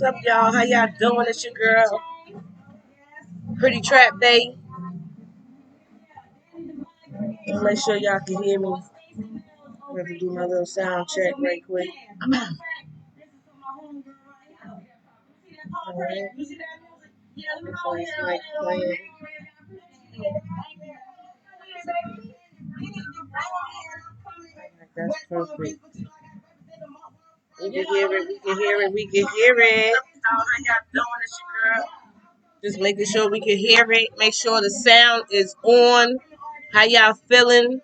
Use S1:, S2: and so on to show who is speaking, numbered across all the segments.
S1: What's up, y'all? How y'all doing? It's your girl, Pretty Trap Bay. Make sure y'all can hear me. I'm going to do my little sound check right quick. Alright. That's perfect. We can hear it. We can hear it. We can hear it. How y'all doing? It's your girl. Just making sure we can hear it. Make sure the sound is on. How y'all feeling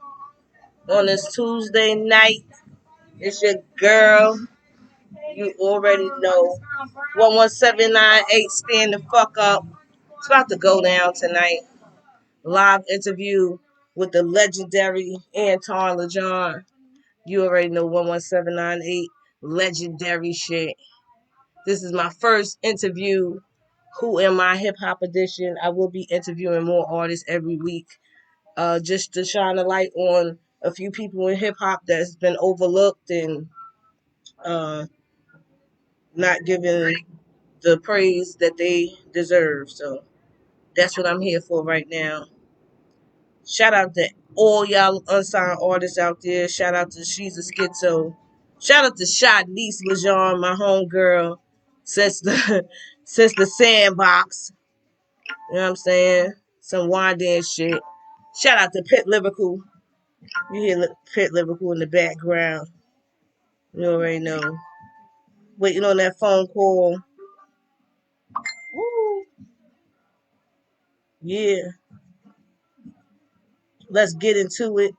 S1: on this Tuesday night? It's your girl. You already know. 11798, stand the fuck up. It's about to go down tonight. Live interview with the legendary Anton LeJohn. You already know 11798, legendary shit. This is my first interview. Who Am I Hip Hop Edition. I will be interviewing more artists every week. Just to shine a light on a few people in hip hop that's been overlooked and not given the praise that they deserve. So that's what I'm here for right now. Shout out to all y'all unsigned artists out there. Shout out to She's a Schizo. Shout out to Shanice LeJean, my homegirl, since the since the sandbox. You know what I'm saying? Some wine dance shit. Shout out to Pit Liverpool. You hear Pit Liverpool in the background. You already know. Waiting on that phone call. Woo. Yeah. Let's get into it.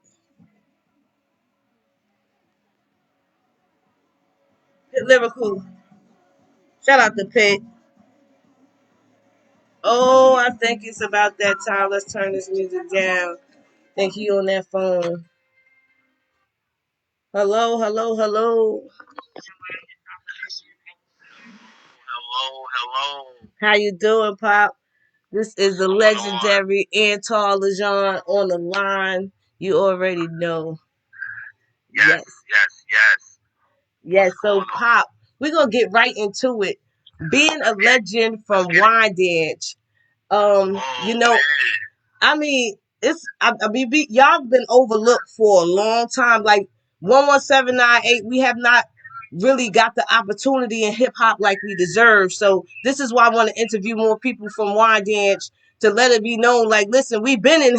S1: Pit Liverpool. Shout out to Pit. Oh, I think it's about that time. Let's turn this music down. Think he on that phone. Hello, hello, hello.
S2: Hello.
S1: How you doing, Pop? This is the legendary Anton LeJohn on the line. You already know.
S2: Yes.
S1: Yes. So, Pop, we're going to get right into it. Being a legend from Wyandanch, you know,
S2: man.
S1: I mean, y'all been overlooked for a long time. Like 11798, we have not really got the opportunity in hip hop like we deserve. So this is why I want to interview more people from Wyandanch to let it be known. Like, listen, we've been in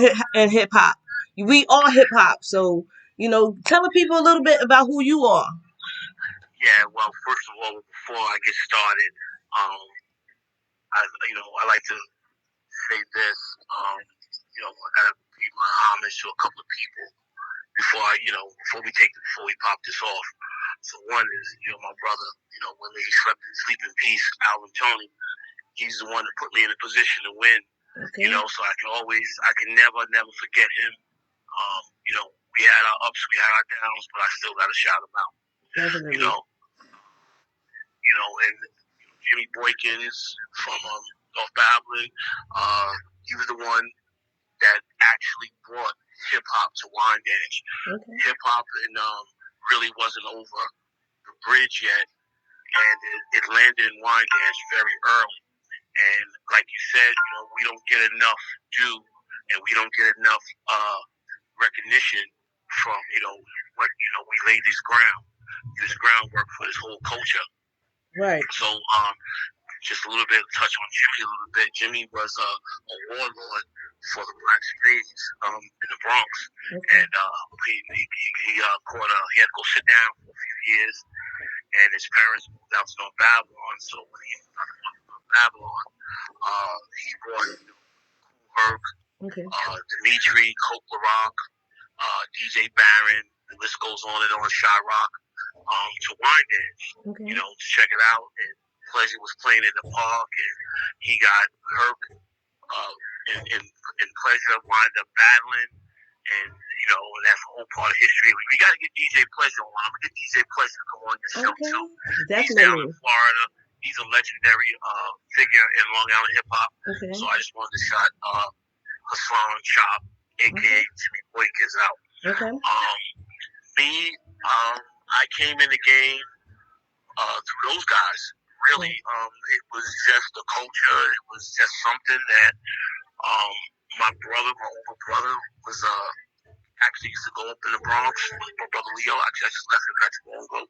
S1: hip hop. We are hip hop. So tell the people a little bit about who you are.
S2: Yeah, well, first of all, before I get started, I like to say this. I gotta pay my homage to a couple of people before we pop this off. So one is, my brother, when he sleep in peace, Alvin Tony. He's the one that put me in a position to win.
S1: Okay.
S2: So I can never forget him. We had our ups, we had our downs, but I still gotta shout him out.
S1: Definitely.
S2: And Jimmy Boykins from North Babylon, he was the one that actually brought hip hop to Wyandanch. Okay. Hip hop really wasn't over the bridge yet, and it landed in Wyandanch very early. And like you said, we don't get enough due, and we don't get enough recognition from what we laid this groundwork for this whole culture.
S1: Right.
S2: So just a little bit touch on Jimmy a little bit. Jimmy was a warlord for the Black Spades in the Bronx, okay. And he had to go sit down for a few years, and his parents moved out to North Babylon. So when he moved out to North Babylon, he brought Kool Herc, okay. Dimitri, Coke LaRock, DJ Barron, the list goes on and on, Shyrock, to Wyandanch, okay. To check it out. And Pleasure was playing in the park, and he got Herc, and Pleasure wound up battling, and and that's a whole part of history. We got to get DJ Pleasure on. I'm gonna get DJ Pleasure to come on your show too. Definitely. He's down in Florida. He's a legendary figure in Long Island hip hop. Okay. So I just wanted to shout Hassan Chop, aka okay. Jimmy Boykins, out. Okay. I came in the game through those guys. really. It was just the culture. It was just something that my older brother, was actually used to go up in the Bronx. My brother Leo, actually, I just left him not too long ago.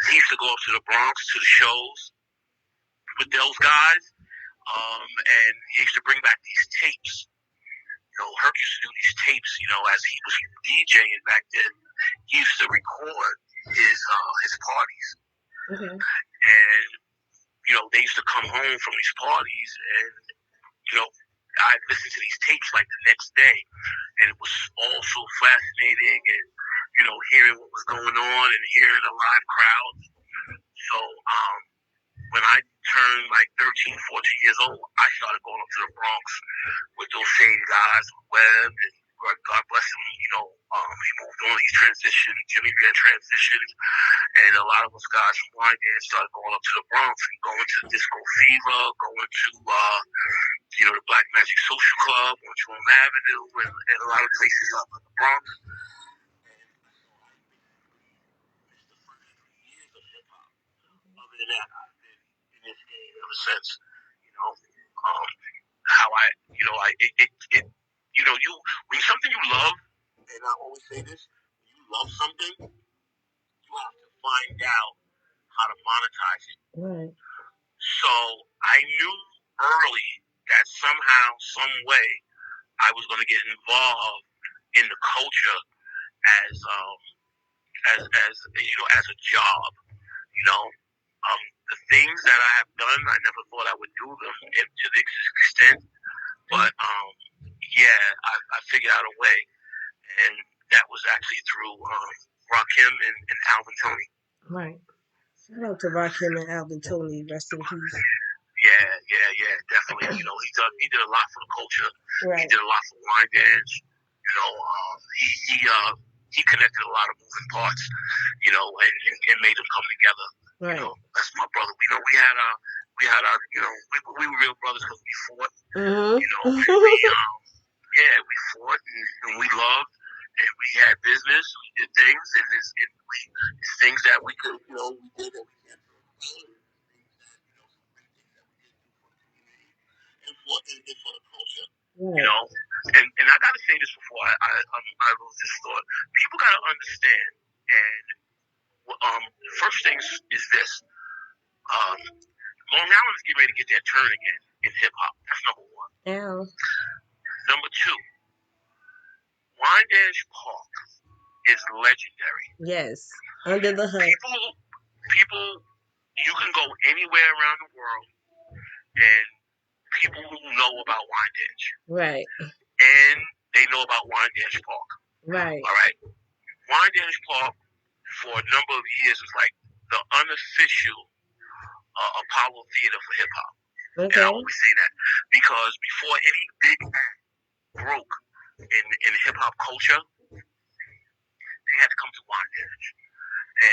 S2: He used to go up to the Bronx to the shows with those guys, and he used to bring back these tapes. Herc used to do these tapes, as he was DJing back then. He used to record his parties. And, they used to come home from these parties, and, I'd listen to these tapes like the next day, and it was all so fascinating, and, hearing what was going on and hearing the live crowds. So, when I turned like 13, 14 years old, I started going up to the Bronx with those same guys, Webb, and God bless him, he moved on, he's transitioned, Jimmy Van transitioned, and a lot of us guys from Wine Dance started going up to the Bronx and going to Disco Fever, going to, the Black Magic Social Club, going to Elm Avenue, and a lot of places up in the Bronx. Other than that, I've been in this game ever since, how when something you love, and I always say this, when you love something, you have to find out how to monetize it.
S1: Right.
S2: So I knew early that somehow, some way, I was going to get involved in the culture as a job. The things that I have done, I never thought I would do them to the extent, but I figured out a way, and that was actually through Rakim and Alvin Toney.
S1: Right. Shout out to Rakim and Alvin Toney. Rest in peace.
S2: Yeah, definitely. He did a lot for the culture. Right. He did a lot for Wine Dance. He connected a lot of moving parts, and made them come together.
S1: Right.
S2: That's my brother. We were real brothers because we fought.
S1: Mm-hmm.
S2: We fought and we loved, and we had business. We did things, and it's things that we could, we did that we can't do. For the culture, and I gotta say this before I lose this thought. People gotta understand, and first things is this: Long Island is getting ready to get their turn again in hip hop. That's number one.
S1: Yeah.
S2: Number two, Wine Dance Park is legendary.
S1: Yes, under the hood.
S2: People, you can go anywhere around the world, and people know about Wine Dance.
S1: Right.
S2: And they know about Wine Dance Park.
S1: Right.
S2: All right. Wine Dance Park, for a number of years, was like the unofficial Apollo Theater for hip hop.
S1: Okay.
S2: And I always say that because before any big act broke in hip hop culture, they had to come to Wine Dance.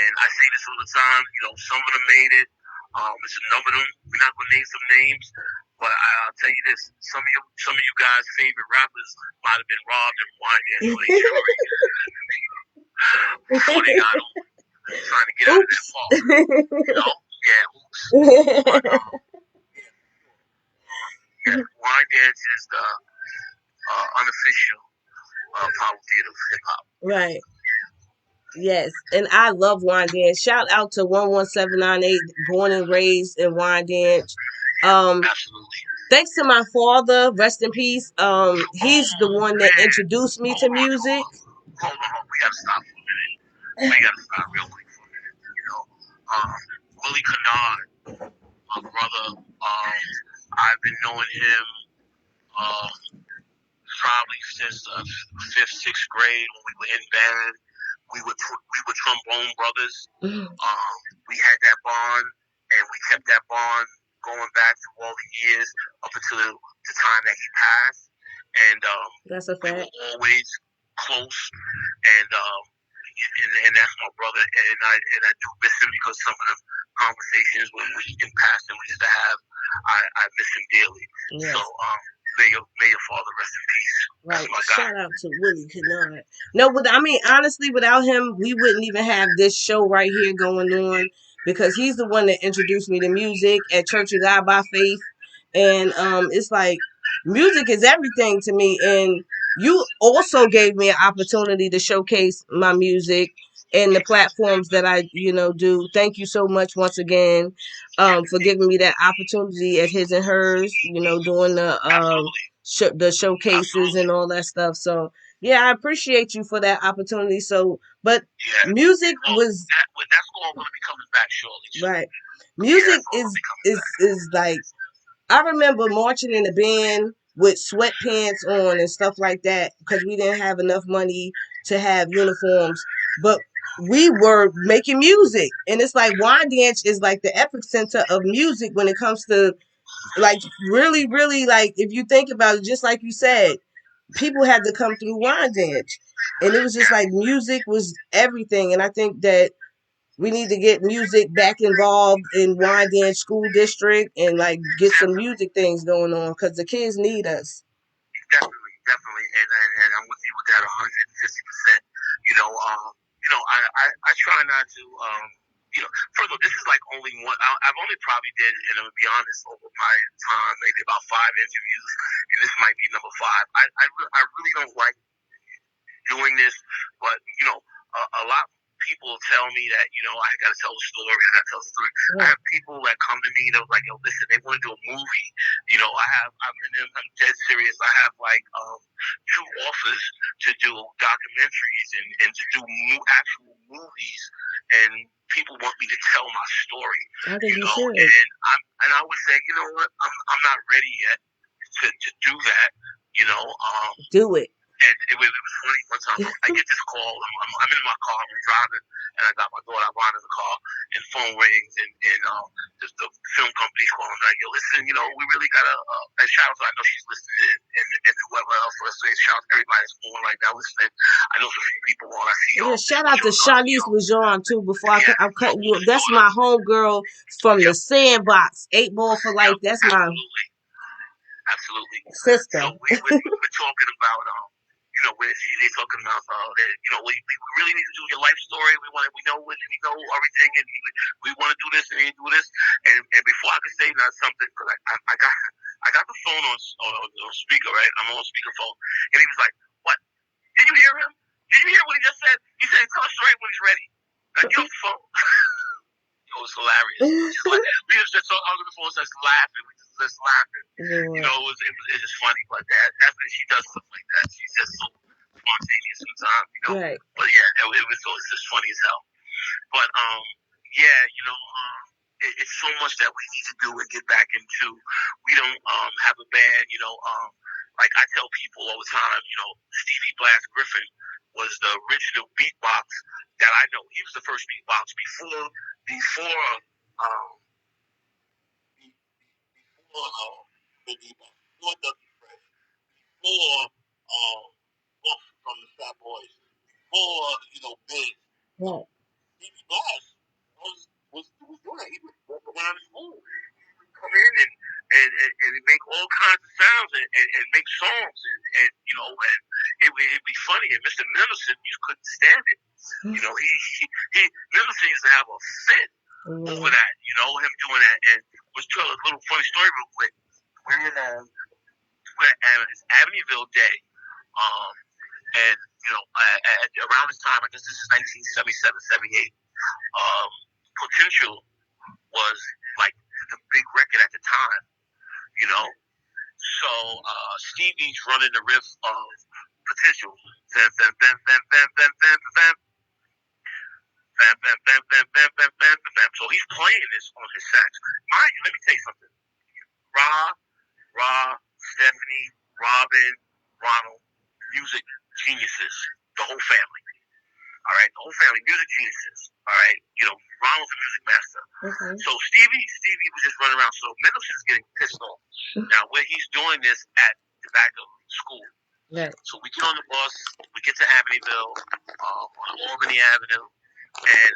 S2: And I say this all the time. Some of them made it. There's a number of them. We're not gonna name some names, but I'll tell you this: some of you guys' favorite rappers might have been robbed in Wine Dance for their jewelry before they got on, trying to get out of that park. Oops. But, Wine Dance is the unofficial Apollo Theater for hip hop.
S1: Right. Yes, and I love Wine Dance. Shout out to 11798, born and raised in Wine Dance.
S2: Absolutely.
S1: Thanks to my father, rest in peace. He's the one that introduced me to music.
S2: Hold on. We gotta stop for a minute. We gotta stop real quick for a minute. Willie Kennard, my brother. I've been knowing him probably since the 5th, 6th grade when we were in band. We were trombone brothers. We had that bond, and we kept that bond going back through all the years up until the time that he passed. And
S1: that's a fact.
S2: We were always close, and that's my brother. And I do miss him because some of the conversations when we in passing we used to have, I miss him dearly. Yes. So may your father rest in peace.
S1: Right. Shout out to Willie Kennard. No, honestly, without him, we wouldn't even have this show right here going on. because he's the one that introduced me to music at Church of God by Faith. And it's like music is everything to me. And you also gave me an opportunity to showcase my music and the platforms that I, do. Thank you so much once again for giving me that opportunity at His and Hers, doing the showcases and all that stuff. So yeah, I appreciate you for that opportunity. So, but music was
S2: that's all going to be coming back shortly.
S1: Right. Music is like, I remember marching in a band with sweatpants on and stuff like that because we didn't have enough money to have uniforms, but we were making music. And it's like Wyandanch is like the epicenter of music when it comes to, like, really, really, like, if you think about it, just like you said, people had to come through Wyandanch. And it was just like music was everything. And I think that we need to get music back involved in Wyandanch School District and like get some music things going on because the kids need us.
S2: Definitely, and I'm with you with that 150%. I try not to. First of all, this is like only one. I've only probably did, and I'm gonna be honest, over my time, maybe about 5 interviews, and this might be number 5. I really don't like doing this, but a lot of people tell me that I got to tell a story. I got to tell a story. Yeah. I have people that come to me that was like, yo, listen, they want to do a movie. I'm dead serious. I have like 2 offers to do documentaries and to do actual movies, and people want me to tell my story.
S1: I think you should.
S2: And I would say, you know what, I'm not ready yet to do that.
S1: Do it.
S2: And it was funny one time. I get this call. I'm in my car. I'm driving, and I got my daughter. I'm in the car, and the phone rings, and the film company's calling. Like, yo, listen, we really got a shout out. I know she's listening, and whoever else. Let's say shout out to everybody that's going right now listening. I know some people on. I see y'all.
S1: Yeah, shout out to Charlize Lejeune too. Before I'm cutting you, that's my homegirl from the Sandbox, 8 Ball for Life. That's my
S2: absolutely
S1: sister.
S2: So we're talking about where they talking about that we really need to do your life story. We know everything, and we want to do this and do this. And before I could say something, because I got the phone on speaker, right? I'm on speakerphone, and he was like, "What? Did you hear him? Did you hear what he just said? He said, tell us straight when he's ready." Like, get off the phone. It was hilarious. We was just on the phone, just laughing. We just laughing. Yeah. It was funny, but that's when she does stuff like that. She's just so spontaneous sometimes, Right. But yeah, it's just funny as hell. But it's so much that we need to do and get back into. We don't have a band, like I tell people all the time, Stevie Blas Griffin was the original beatbox that I know. He was the first beatbox before Dougie Fresh, before Buff from the Fat Boys, before Big.
S1: Yeah.
S2: Stevie Blas was doing that. He would walk around the school. He would come in and make all kinds of sounds and make songs and it'd be funny. And Mr. Mendelsohn, you couldn't stand it. Mendelsohn used to have a fit over that. Him doing that. And let's tell a little funny story real quick. We're it's Amityville Day, and around this time, I guess this is 1977, 78. Potential was like the big record at the time, So Stevie's running the riff of Potential. So he's playing this on his sax. Mind you, let me tell you something. Ra, Stephanie, Robin, Ronald, music geniuses. The whole family. All right, the whole family, music geniuses. All right, Ronald's a music master. Okay. So Stevie was just running around. So Mendelssohn's getting pissed off. Now, where he's doing this at the back of school. Right. So we get on the bus, we get to Amityville, on Albany Avenue, and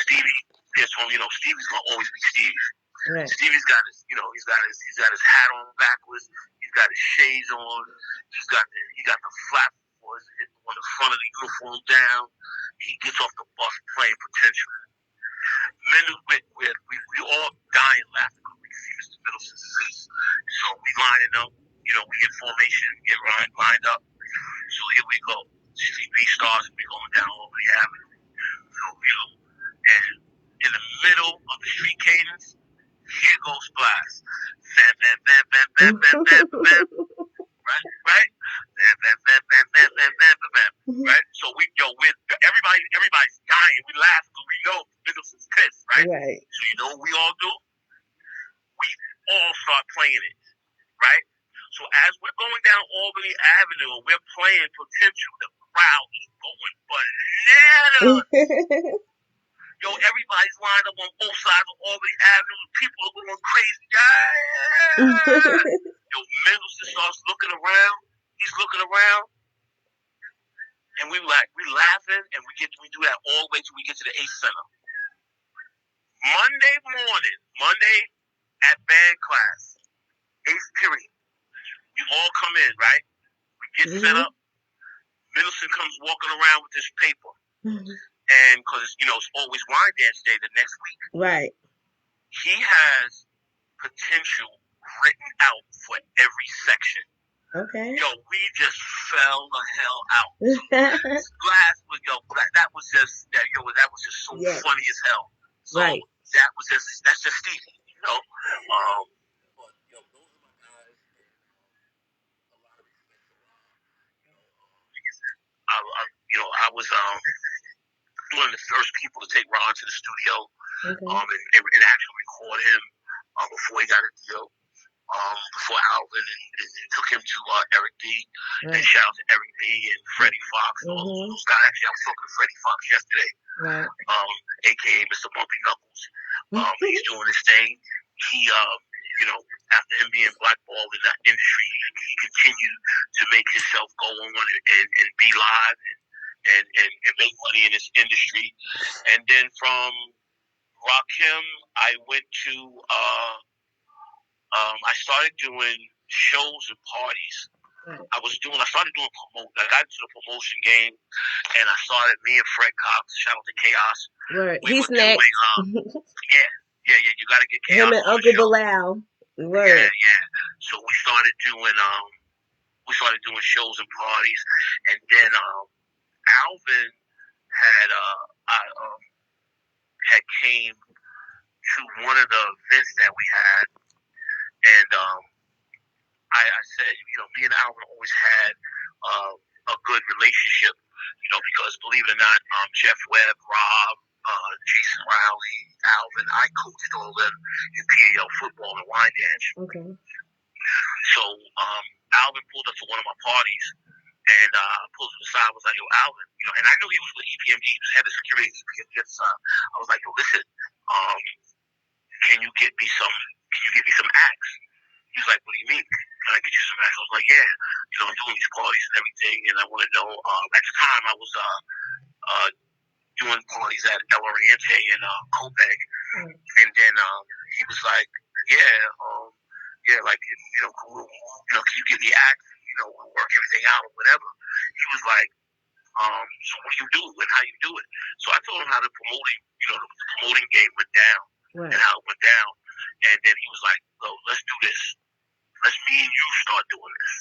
S2: Stevie gets home. Stevie's gonna always be Stevie. Right. Stevie's got his, he's got his hat on backwards. He's got his shades on. He got the flap on the front of the uniform down. He gets off the bus playing Potential. we all dying laughing because we can see Mr. Middleton's face. So we lining up, we get formation, get lined up. So here we go. CP starts and we going down over the avenue. So, and in the middle of the street cadence, here goes Blast. Bam, bam, bam, bam, bam, bam, bam, bam. Right? Bam, bam, bam, bam, bam, bam, bam, bam, right? So everybody's dying. We laugh because we know Middleton's pissed, right? So you know what we all do? We all start playing it, right? So as we're going down Albany Avenue and we're playing Potential, the crowd is going bananas. Yo, everybody's lined up on both sides of Albany Avenue. People are going crazy. Yo, Middleton starts looking around. He's looking around. And we laughing, and we do that all the way till we get to the 8th Center. Monday at band class, 8th period. We all come in, right? We get set up. Middleton comes walking around with this paper. And because, it's always wine dance day the next week.
S1: Right.
S2: He has Potential written out for every section.
S1: Okay.
S2: Yo, we just fell the hell out. Glass was that was just so funny as hell. So
S1: right.
S2: That's just Stevie, But those are my guys. A lot of respect for I was one of the first people to take Ron to the studio, and actually record him before he got a deal. Before Alvin and took him to Eric B. Right. And shout out to Eric B. and Freddie Fox and all those guys. Actually, I was talking to Freddie Fox yesterday. Right. AKA Mr. Bumpy Knuckles. He's doing his thing. He, after him being blackballed in that industry, he continued to make himself go on and be live and make money in this industry. And then from Rakim, I went to I started doing shows and parties. I started doing promote. I got into the promotion game, and I started. Me and Fred Cox, shout out to Chaos.
S1: Right, he's next.
S2: Yeah. You got to get Chaos.
S1: Him and Uncle Bilal. Right.
S2: Yeah. So we started doing shows and parties, and then Alvin had came to one of the events that we had. And I said, me and Alvin always had a good relationship, because believe it or not, Jeff Webb, Rob, Jason Riley, Alvin, I coached all of them in PAL football and wine dance.
S1: Okay.
S2: So Alvin pulled up to one of my parties and pulled to the side. I was like, yo, Alvin, and I knew he was with EPMD. He was head of security at EPMD. I was like, yo, listen, can you get me some acts? He was like, what do you mean? Can I get you some acts? I was like, yeah, I'm doing these parties and everything, and I want to know. At the time, I was doing parties at El Oriente in Copeg, and then he was like, can you give me acts? We'll work everything out or whatever. He was like, so what do you do and how you do it? So I told him how the promoting game went down. Right. And how it went down. And then he was like, "Well, let's do this. Let's me and you start doing this.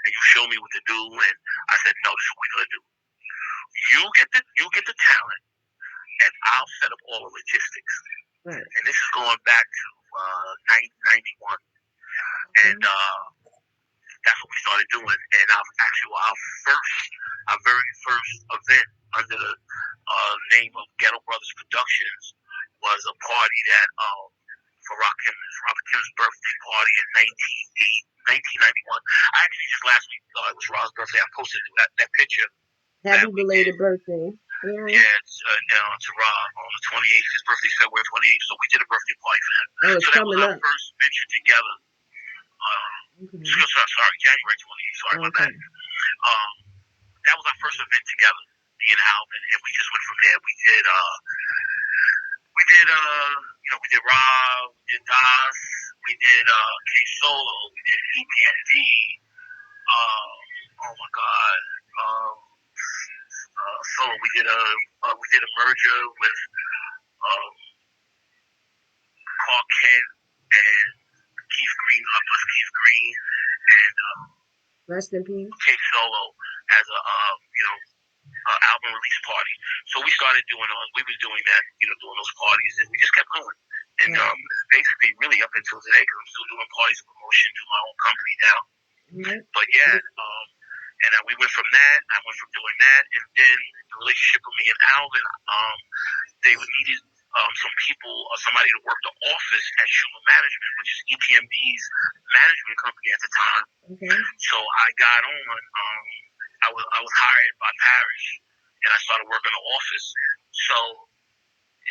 S2: And you show me what to do." And I said, "No, this is what we're gonna do. You get the talent, and I'll set up all the logistics." Right. And this is going back to 1991. And that's what we started doing. And our very first event under the name of Ghetto Brothers Productions was a party that for Robert Kim's birthday party in 1991. Actually, just last week, it was Rob's birthday. I posted that picture.
S1: Happy belated birthday.
S2: Yeah, it's to Rob on the 28th. His birthday's February 28th, so we did a birthday party for him.
S1: Oh, it's
S2: so that
S1: coming
S2: was our
S1: up.
S2: first venture together. Sorry, January 28th. Sorry about that. That was our first event together, me and Alvin, and we just went from there. We did Rob, we did Das, we did K Solo, we did EPND. Oh my God. So we did a merger with
S1: Rest in peace.
S2: K Solo as a album release party. So we started doing we was doing that, doing those parties, and we just kept going. And basically, really up until today, because I'm still doing parties and promotion to my own company now.
S1: Mm-hmm.
S2: But yeah, and we went from that. I went from doing that, and then the relationship with me and Alvin, they needed some people, somebody to work the office at Schumer Management, which is EPMD's management company at the time.
S1: Okay.
S2: So I got on. I was hired by Parrish, and I started working in the office. So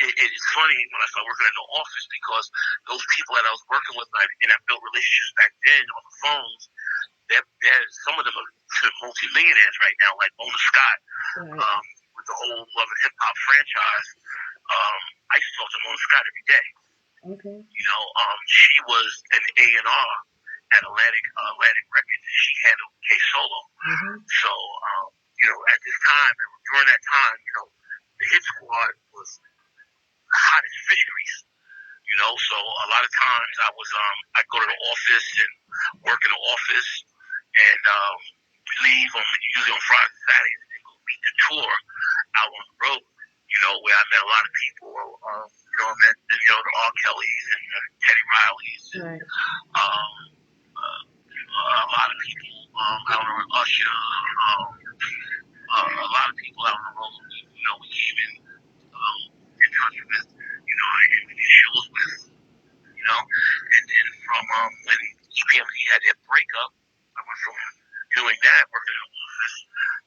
S2: it's funny when I started working in the office because those people that I was working with and I built relationships back then on the phones, some of them are multi-millionaires right now, like Mona Scott, right. With the whole Love and Hip Hop franchise. I used to talk to Mona Scott every day.
S1: Okay.
S2: She was an A&R at Atlantic Records. She handled K Solo. Mm-hmm. So, at this time, during that time, the Hit Squad was the hottest fish grease. So a lot of times I'd go to the office and work in the office, and leave usually on Friday, Saturday, and go meet the tour out on the road. Where I met a lot of people. I met the R. Kellys and Teddy Rileys, and a lot of people out on Usher. A lot of people out on the road. We came in touch with. And we did shows with. And then from when EPMD had their breakup, I went from doing that, working in the office,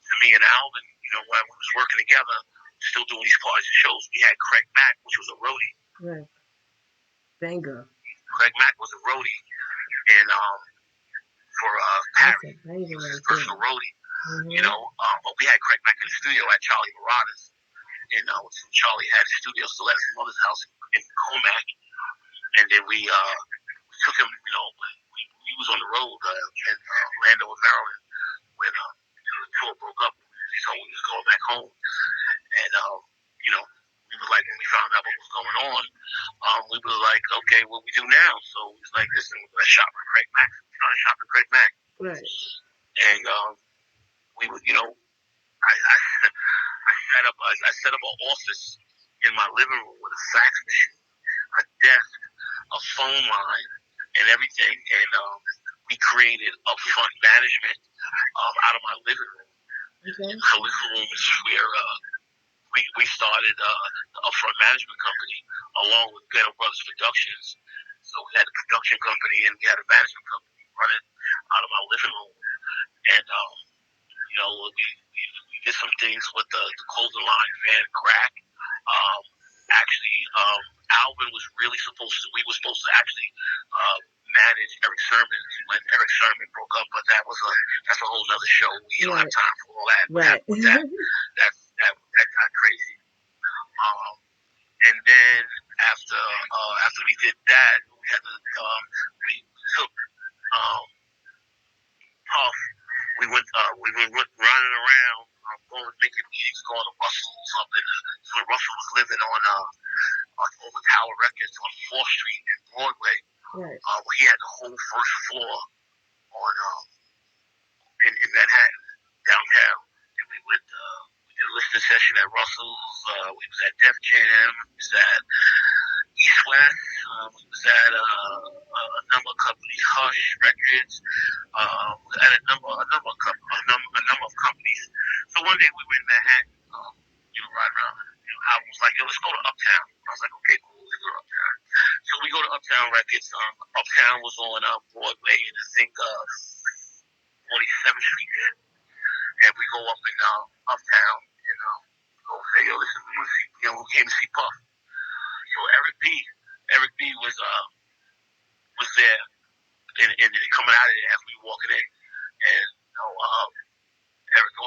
S2: to me and Alvin. When we was working together, still doing these parties and shows. We had Craig Mack, which was a roadie.
S1: Right. Banger.
S2: Craig Mack was a roadie, and for Harry, he was his personal roadie. Mm-hmm. But we had Craig Mack in the studio at Charlie Murata's, and Charlie had a studio still at his mother's house in Comac, and then we took him. We was on the road in Orlando, Maryland, when the tour broke up. So we was going back home, and we were like, when we found out what was going on, we were like, okay, what we do now? So we was like, listen, we're gonna shop with Craig Mack. We started shopping Craig Mack,
S1: right? And
S2: we would, I set up an office in my living room with a fax machine, a desk, a phone line, and everything, and we created upfront management out of my living room. Okay. So this room is where we started the upfront management company along with Ghetto Brothers Productions. So we had a production company and we had a management company running out of my living room. And we did some things with the clothing line, Van Crack. Alvin was really we were supposed to actually manage Erick Sermon when Erick Sermon broke up, but that's a whole nother show. We don't have time for all that.
S1: Right.
S2: That got crazy. And then after we did that, we had to we took Puff. We went running around, going making meetings, going to Russell's up in. So Russell was living on over Tower Records on 4th Street and Broadway. Right. He had the whole first floor on in Manhattan downtown, and we did a listening session at Russell's. We was at Def Jam. We was at East West. We was at a number of companies, Hush Records. At a number of companies. So one day we were in Manhattan, riding around. I was like, yo, let's go to Uptown. I was like, okay, cool, let's go to Uptown. So we go to Uptown Records. Uptown was on Broadway, and I think 47th Street. And we go up in Uptown and go say, yo, listen, we want to see, we came to see Puff. So Eric B was there, and coming out of there as we were walking in, and Eric B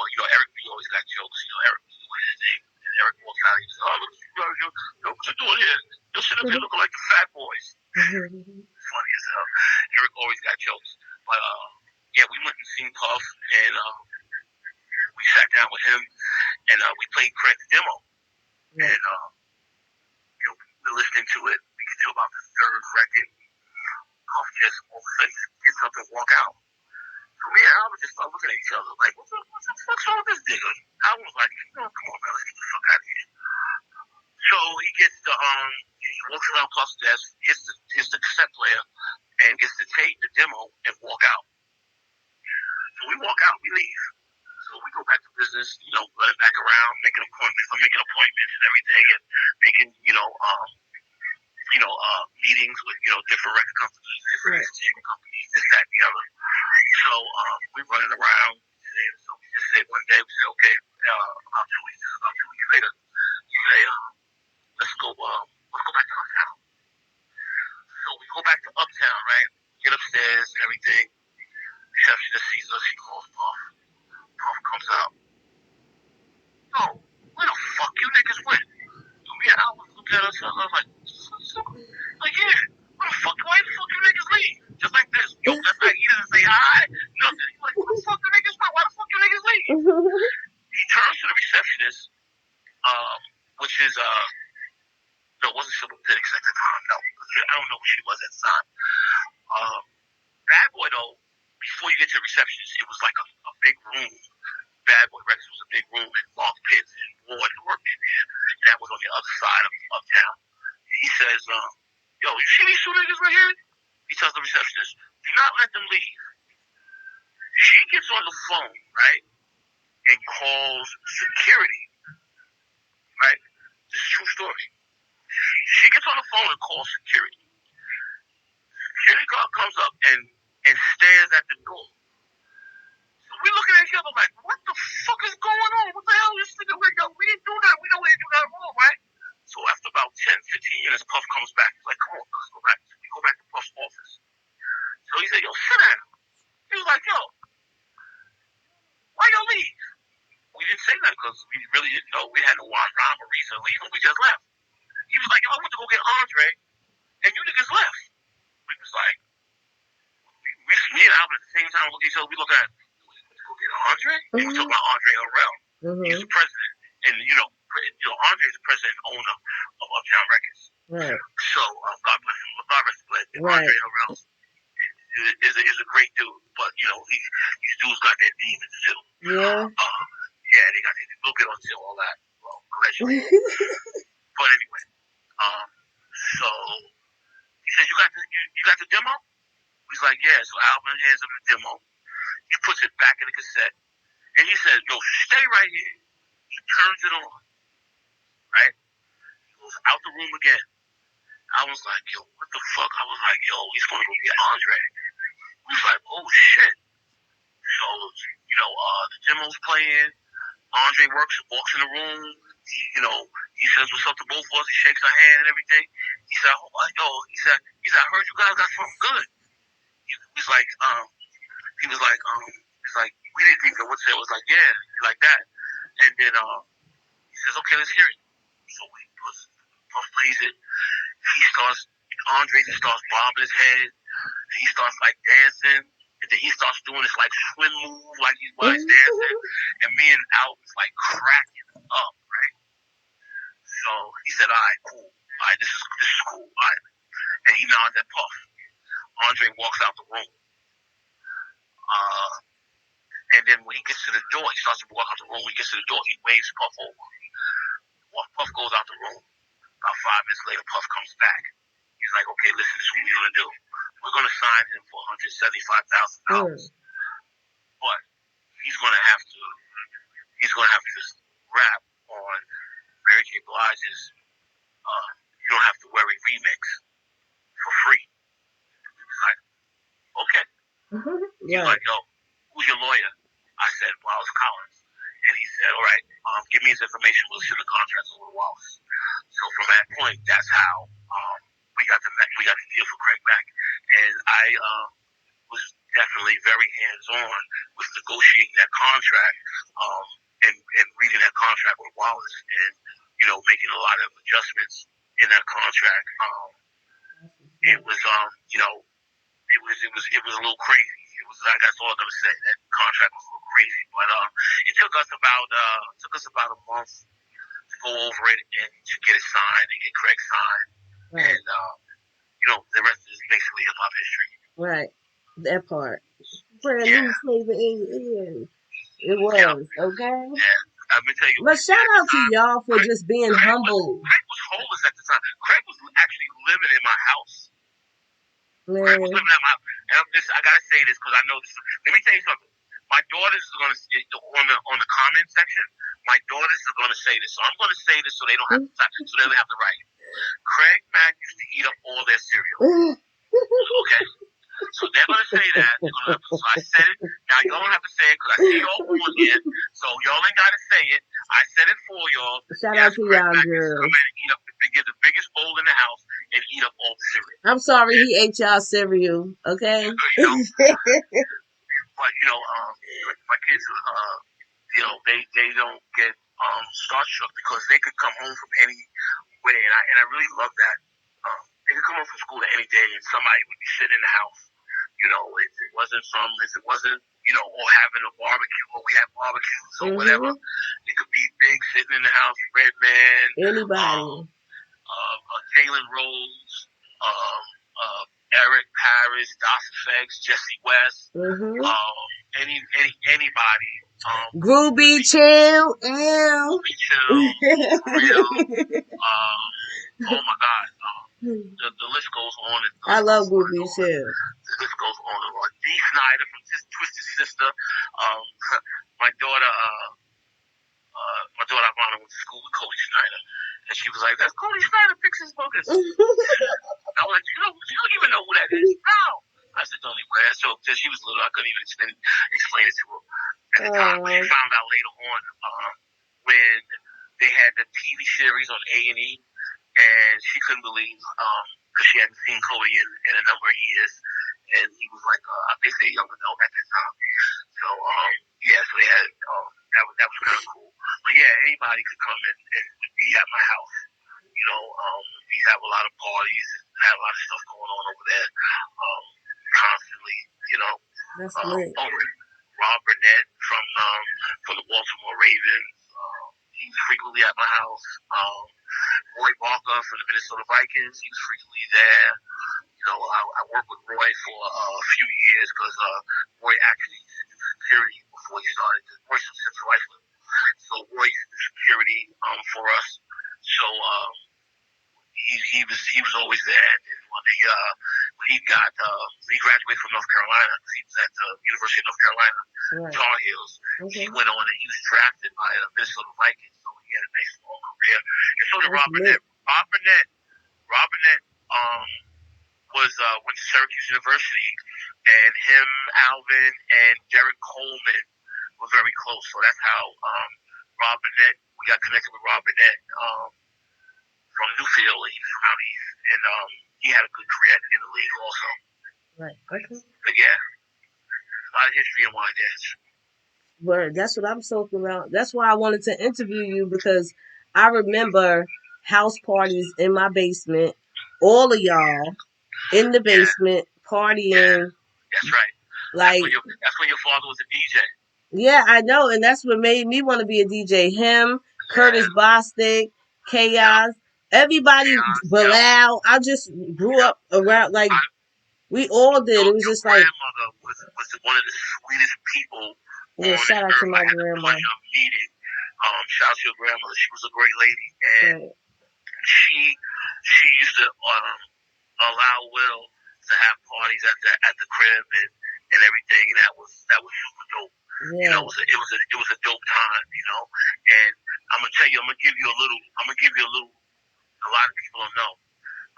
S2: always got jokes. Eric B was his name, and Eric walks out. He says, "Oh, look, what you doing here? You're sitting up here looking like the Fat Boys." Funny as hell. Eric always got jokes, but yeah, we went and seen Puff, and we sat down with him, and we played Craig's demo, and we're listening to it. We get to about the 3rd record. Puff just all of a sudden gets up and walk out. So me and Alvin just started looking at each other like, what the fuck's wrong with this nigga? Alvin was like, come on, man, let's get the fuck out of here. So he gets the he walks around Puff's desk, hits the cassette player, and gets to take the demo and walk out. So we walk out, we leave. So we go back to business, running back around, making appointments. I'm making appointments and everything, and making, meetings with, different record companies, different entertainment companies, this, that, and the other. So we're running around. So we just said one day, we said, okay, about 2 weeks later, we say, let's go back to Uptown. So we go back to Uptown, right? Get upstairs and everything. Receptionist sees us, she calls Puff. Puff comes out. Yo, where the fuck you niggas went? So me and Albert looked at us, and I was like, yeah, where the fuck, why the fuck you niggas leave? Just like this. Yo, that's like, he doesn't say hi, nothing. He's like, where the fuck you niggas went? Why the fuck you niggas leave? He turns to the receptionist, which is, no, it wasn't Silver Phoenix at the time, no. I don't know who she was at the time. Bad Boy, though, before you get to the receptionist, it was like a big room. Bad Boy Records was a big room and Long Pitts and Ward worked in there. And that was on the other side of Uptown. And he says, yo, you see these two niggas right here? He tells the receptionist, do not let them leave. She gets on the phone, right, and calls security, right? This is a true story. She gets on the phone and calls security. Security guard comes up and stares at the door. So we looking at each other like, what the fuck is going on? What the hell is this nigga? We didn't do that. We know we didn't do that wrong, right? So after about 10, 15 minutes, Puff comes back. He's like, come on, let's go back. We go back to Puff's office. So he said, yo, sit down. He was like, yo, why y'all leave? We didn't say that because we really didn't know. We had no rhyme or reason to leave, and we just left. He was like, yo, I went to go get Andre, and you niggas left. We was like, me and Albert at the same time look at each other. We look at, go get Andre? And we talk about Andre Harrell. He's the president. And, Andre's the president and owner of Uptown Records. Right. So, God bless him. Regardless, but right. Andre Harrell is a great dude. But, these dudes got their demons too. Yeah. They got their little bit on still, all that. Well, allegedly. But anyway, so he said, you got the demo? He's like, yeah. So Alvin hands him the demo. He puts it back in the cassette. And he says, yo, stay right here. He turns it on. Right? He goes out the room again. I was like, yo, what the fuck? I was like, yo, he's going to go get Andre. I was like, oh, shit. So, the demo's playing. Andre walks in the room. He says what's up to both of us. He shakes our hand and everything. He said, oh, yo, he said, I heard you guys got something good. He's like, we didn't think that what say. It was like, yeah, like that. And then he says, okay, let's hear it. So Puff plays it. Andre just starts bobbing his head. And he starts like dancing. And then he starts doing this like swim move while he's dancing. And me and Alvin's like cracking up, right? So he said, all right, cool. All right, this is cool. All right. And he nods at Puff. Andre walks out the room. And then when he gets to the door, he starts to walk out the room. When he gets to the door, he waves Puff over. Puff goes out the room. About 5 minutes later, Puff comes back. He's like, okay, listen, this is what we're going to do. We're going to sign him for $175,000. But he's going to have to just rap on Mary J. Blige's You Don't Have to Worry remix for free. He's like, okay. He's like, yo, who's your lawyer? I said, Wallace Collins. And he said, all right, give me his information. We'll send the contract over to Wallace. So from that point, that's how we got the deal for Craig Mack. And I was definitely very hands-on with negotiating that contract and reading that contract with Wallace and, making a lot of adjustments in that contract. It was, it was a little crazy. That's all I'm gonna say. That contract was a little crazy, but it took us about a month to go over it and to get it signed and get Craig signed. Right. And the rest is basically hip hop history. Right, that part.
S1: prayer newspaper in your ears. It was, okay?
S2: Yeah. I've been telling you.
S1: But shout out to y'all for just being humble.
S2: Craig was homeless at the time. Craig was actually living in my house.
S1: Man.
S2: Craig was living in my house. And I gotta say this because I know this. Let me tell you something. My daughters are gonna on the comment section. My daughters are gonna say this, so I'm gonna say this so they don't have to write. Craig Mack used to eat up all their cereal. Okay. So they're going to say that. So I said it. Now, y'all don't have to say it because I see y'all on here. So y'all ain't got to say it. I said it for y'all.
S1: Shout out to y'all, girls.
S2: Come in and eat up, get the biggest bowl in the house and eat up all the cereal.
S1: I'm sorry he ate y'all cereal, okay?
S2: But, my kids, they don't get starstruck because they could come home from anywhere. And I really love that. They could come home from school any day and somebody would be sitting in the house. If it wasn't, all having a barbecue, or we have barbecues or whatever. It could be Big sitting in the house, Redman,
S1: anybody,
S2: Jalen Rose, Eric Paris, Das Effects, Jesse West, anybody.
S1: Groovy Chill,
S2: Groovy Chill, real. Oh my God. The list goes on.
S1: I love Groovy Chill.
S2: The list goes on and on. Dee Snider from Twisted Sister. My daughter Ivana went to school with Cody Snyder, and she was like, "That's Cody Snyder, Pixie's Focus." I was like, "You don't even know who that is?" No. I said, "Don't even." So she was little, I couldn't even explain it to her at the time. But she found out later on when they had the TV series on A&E, and she couldn't believe because she hadn't seen Cody in a number of years, and he was like basically a young adult at that time. So so they had that was kind of cool. But yeah, anybody could come in and be at my house. We have a lot of parties, have a lot of stuff going on over there constantly.
S1: That's great.
S2: Rob Burnett from the Baltimore Ravens. He's frequently at my house. Roy Barker from the Minnesota Vikings. He was frequently there. I worked with Roy for a few years because Roy actually used to do security before he started. Roy's from Central Iceland. So Roy used to do security for us. So he was always there. And when he graduated from North Carolina, he was at the University of North Carolina, Tar Heels. He went on and he was drafted by the Minnesota Vikings. So he had a nice long career. And so did Rob Burnett. Rob Burnett went to Syracuse University, and him, Alvin, and Derek Coleman were very close. So that's how Rob Burnett, we got connected with Rob Burnett from Newfield. He was from out east, and he had a good career in the league also.
S1: Right. Okay.
S2: But yeah, a lot of history in Wine Dance.
S1: Word. That's what I'm talking about. That's why I wanted to interview you, because I remember house parties in my basement. All of y'all in the basement partying.
S2: Yeah, that's right.
S1: Like
S2: that's when your father was a DJ.
S1: Yeah, I know, and that's what made me want to be a DJ. Him, Curtis Bostic, Chaos, everybody, Bilal. I just grew up around, like, we all did. It was just like.
S2: Your grandmother was one of the sweetest people.
S1: Yeah, shout out to my grandma.
S2: Shout out to your grandmother. She was a great lady, and she used to allow Will to have parties at the crib and everything, and that was super dope.
S1: Yeah.
S2: It was a dope time, And I'm gonna tell you, I'm gonna give you a little. A lot of people don't know.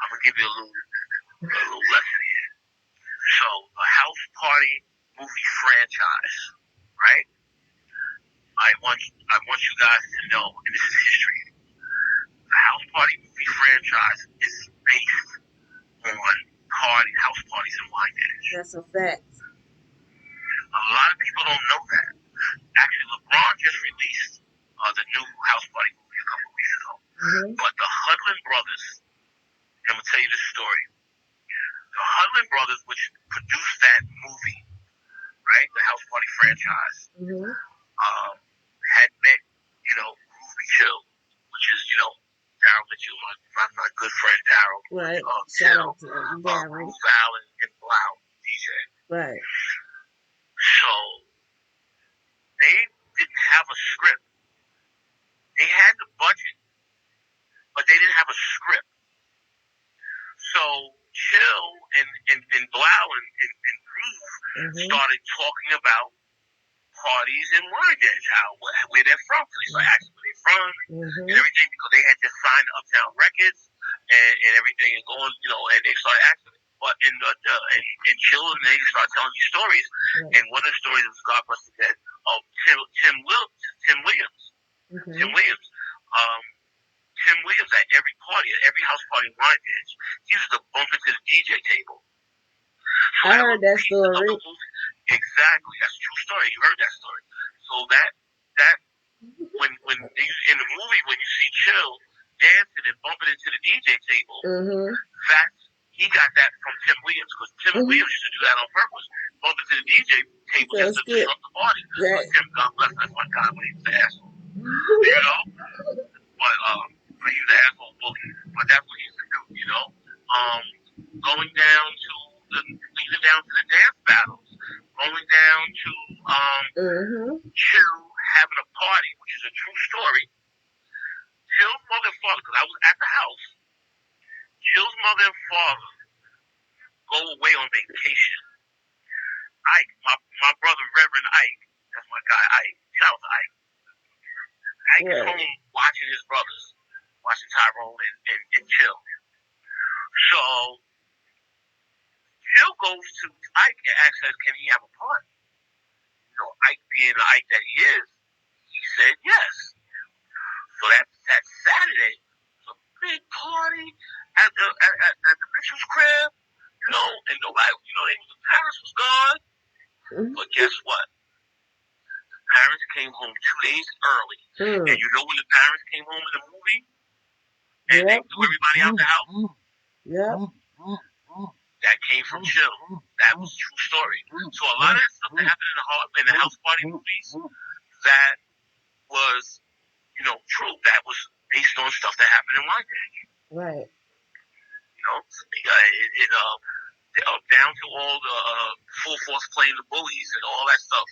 S2: I'm gonna give you a little lesson here. So, a house party movie franchise, right? I want you guys to know, and this is history. The house party movie franchise is based on house parties in Wine Dance.
S1: That's a fact.
S2: A lot of people don't know that. Actually, LeBron just released the new house party movie a couple of weeks ago. But the Hudlin brothers, I'm gonna tell you this story. The Hudlin brothers, which produced that movie, right, the house party franchise, had met, Groovy Chill, which is, Daryl Mitchell, my good friend Daryl.
S1: Right. Shout out to Daryl.
S2: Groove Allen and Blau, DJ.
S1: Right.
S2: started talking about parties in Wyandanch, where they're from. So they started asking where they're from and everything, because they had just signed Uptown Records and everything, and going, and they started asking. But in Chill, and they started telling these stories. And one of the stories was God Bless the Dead of Tim Williams. Tim Williams. Tim Williams, at every party, at every house party in Wyandanch, he used to bump into the DJ table. So
S1: I heard that story.
S2: Exactly, that's a true story. You heard that story. So that when in the movie, when you see Chill dancing and bumping into the DJ table, he got that from Tim Williams, because Tim Williams used to do that on purpose, bump into the DJ table just to disrupt the party. But Tim, God bless, that's my God when he was an asshole, But he was an asshole bully. But that's what he used to do, going down to the dance battles, going down to Chill having a party, which is a true story. Chill's mother and father, because I was at the house, Chill's mother and father go away on vacation. Ike, my brother, Reverend Ike, that's my guy, Ike. Shout out to Ike. Ike is home watching his brothers, watching Tyrone and Chill. So Chill goes to Ike and asks, can he have a party? Ike being the Ike that he is, he said yes. So that Saturday was a big party at the Mitchell's crib, and nobody, the parents was gone. But guess what? The parents came home 2 days early. And you know when the parents came home in the movie? And they threw everybody out the house? That came from Chill. That was a true story. So a lot of that stuff that happened in the house party movies, that was, true. That was based on stuff that happened in Wyandanch.
S1: Right.
S2: Down to all the full force playing the bullies and all that stuff,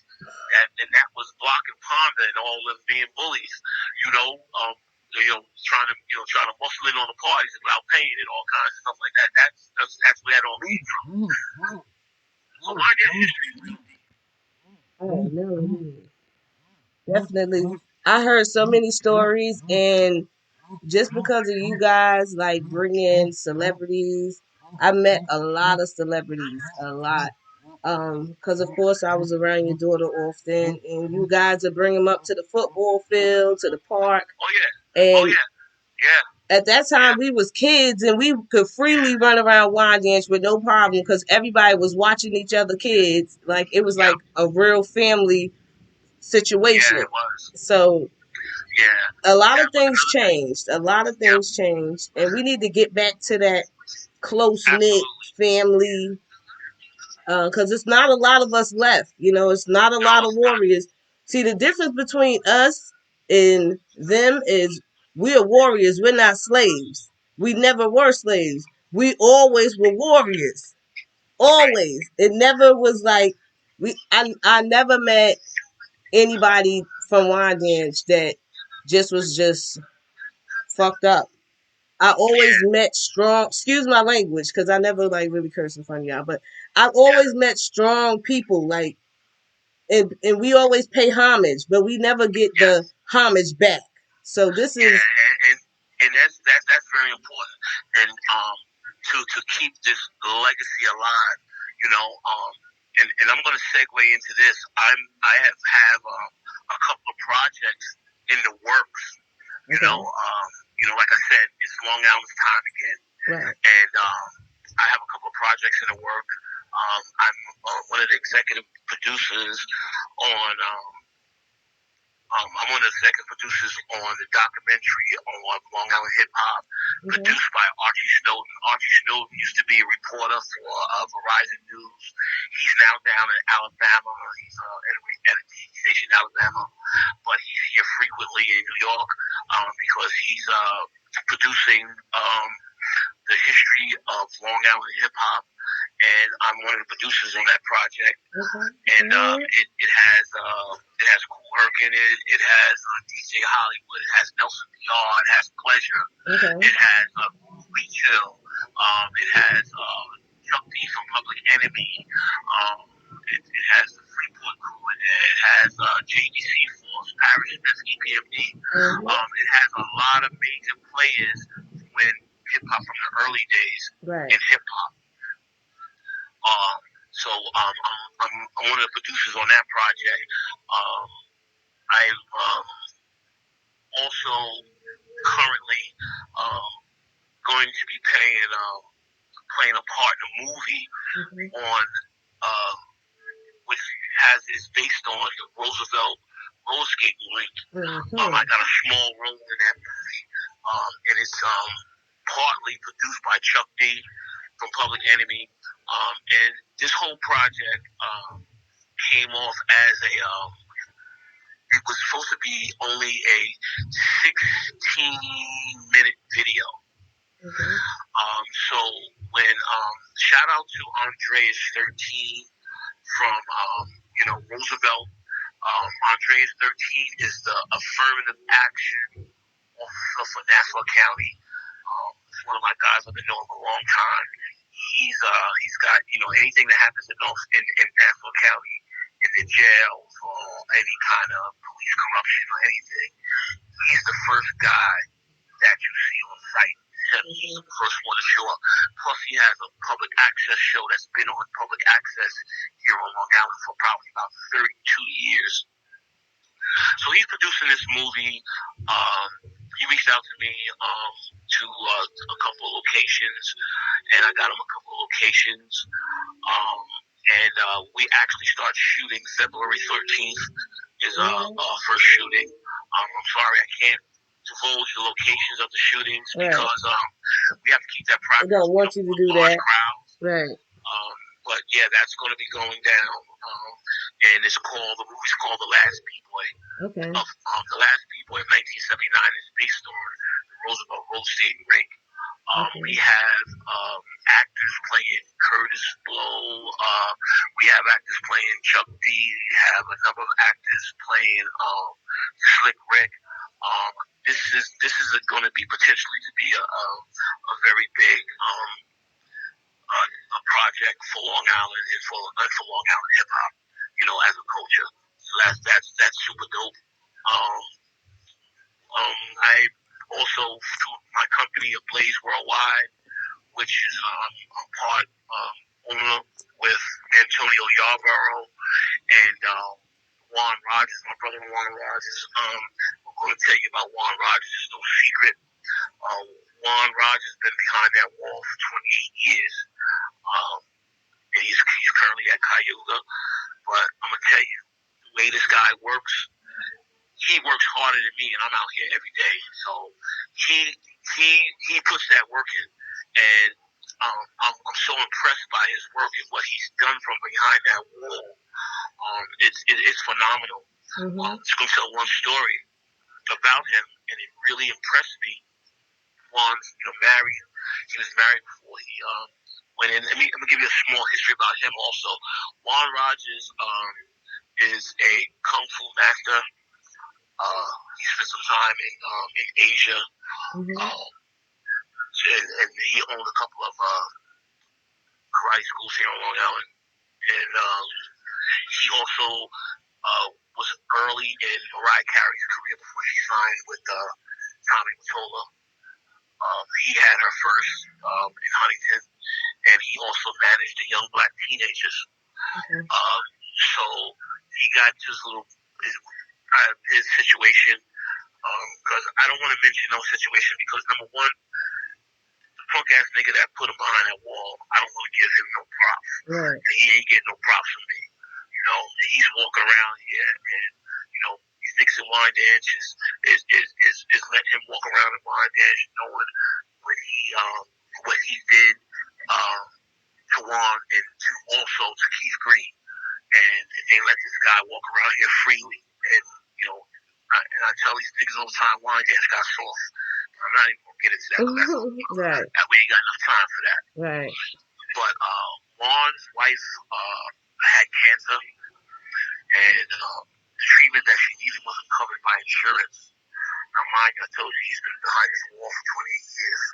S2: and that was Block and Ponder and all of being bullies. Trying to muscle in on the parties without paying and all kinds of stuff like that. That's where that all came from. So Wyandanch history is real deep.
S1: Oh no. Definitely. I heard so many stories, and just because of you guys like bringing celebrities, I met a lot of celebrities, a lot. Because of course I was around your daughter often, and you guys are bringing them up to the football field, to the park. And at that time we was kids, and we could freely run around Wyandanch with no problem, because everybody was watching each other kids. Like it was like a real family situation.
S2: Yeah, it was.
S1: So a lot of things changed. A lot of things changed, and we need to get back to that close-knit family, because it's not a lot of us left. It's not a lot of warriors. See, the difference between us and them is we're warriors. We're not slaves. We never were slaves. We always were warriors. Always. It never was like I never met anybody from Wyandanch that was just fucked up. I always met strong, excuse my language, because I never like really curse in front of y'all, but I've always met strong people, like, and we always pay homage, but we never get the homage back. So this is,
S2: and that's very important, and to keep this legacy alive, and I'm going to segue into this. I have a couple of projects in the works. Like I said, it's Long Island's time again.
S1: Right.
S2: And I have a couple of projects in the work. I'm one of the executive producers on. I'm one of the executive producers on the documentary on Long Island hip hop, produced by Archie Snowden. Archie Snowden used to be a reporter for Verizon News. He's now down in Alabama. He's at a TV station in Alabama, but he's here frequently in New York because he's producing the history of Long Island hip hop, and I'm one of the producers on that project. And it has Kool Herc in it. It has DJ Hollywood. It has Nelson PR. It has Pleasure. It has Groovy Chill. It has Chuck D from Public Enemy. It has the Freeport crew in there. It has JDC Force, Parrish Smith, EPMD. It has a lot of major players when hip hop from the early days in hip hop. I'm one of the producers on that project. I'm also currently going to be playing a part in a movie on which is based on the Roosevelt roller skating rink. I got a small role in that movie, and it's partly produced by Chuck D from Public Enemy. And this whole project came off as it was supposed to be only a 16-minute video. So when shout out to Andreas 13 from Roosevelt. Andreas 13 is the affirmative action officer for Nassau County. He's one of my guys I've been knowing for a long time. He's got anything that happens in Nassau County in the jails or any kind of police corruption or anything. He's the first guy that you see on site. He's the first one to show up. Plus, he has a public access show that's been on public access here on Long Island for probably about 32 years. So he's producing this movie. He reached out to me to a couple of locations, and I got him a couple of locations. And we actually start shooting February 13th is our first shooting. I'm sorry I can't divulge the locations of the shootings because we have to keep that private.
S1: We don't want you to do that.
S2: Crowds.
S1: Right.
S2: But yeah, that's going to be going down. And the movie's called The Last B-Boy.
S1: Okay.
S2: The Last B-Boy of 1979 is based on the Roosevelt roller skating rink. We have actors playing Curtis Blow. We have actors playing Chuck D. We have a number of actors playing Slick Rick. This is going to be potentially to be a very big a project for Long Island and for Long Island hip hop, as a culture. So that's super dope. I also, through my company, Blaze Worldwide, which is a part owner with Antonio Yarborough and Juan Rogers, my brother Juan Rogers. I'm going to tell you about Juan Rogers. It's no secret. Juan Rogers has been behind that wall for 28 years. And he's currently at Cayuga. But I'm going to tell you, the way this guy works, he works harder than me, and I'm out here every day. So he puts that work in, and I'm so impressed by his work and what he's done from behind that wall. It's phenomenal. I'm just going to tell one story about him, and it really impressed me. Juan's married. He was married before he went in. Let me give you a small history about him also. Juan Rogers is a kung fu master. He spent some time in Asia, and he owned a couple of karate schools here on Long Island. And he also was early in Mariah Carey's career before she signed with Tommy Mottola. He had her first in Huntington, and he also managed the young black teenagers. So he got his situation, because I don't want to mention no situation because number one, the punk ass nigga that put him behind that wall, I don't want to give him no props. Right. He ain't getting no props from me. He's walking around here, and these niggas in Wine Dance is letting him walk around in Wine Dance, knowing what he did to Juan and also to Keith Green, and they let this guy walk around here freely. And I tell these niggas all the time, Wine Dance got soft. I'm not even gonna get into that. Right. That way, you got enough time for that.
S1: Right.
S2: But Juan's wife had cancer, and the treatment that she needed wasn't covered by insurance. Now, mind you, I told you he's been behind this wall for 28 years.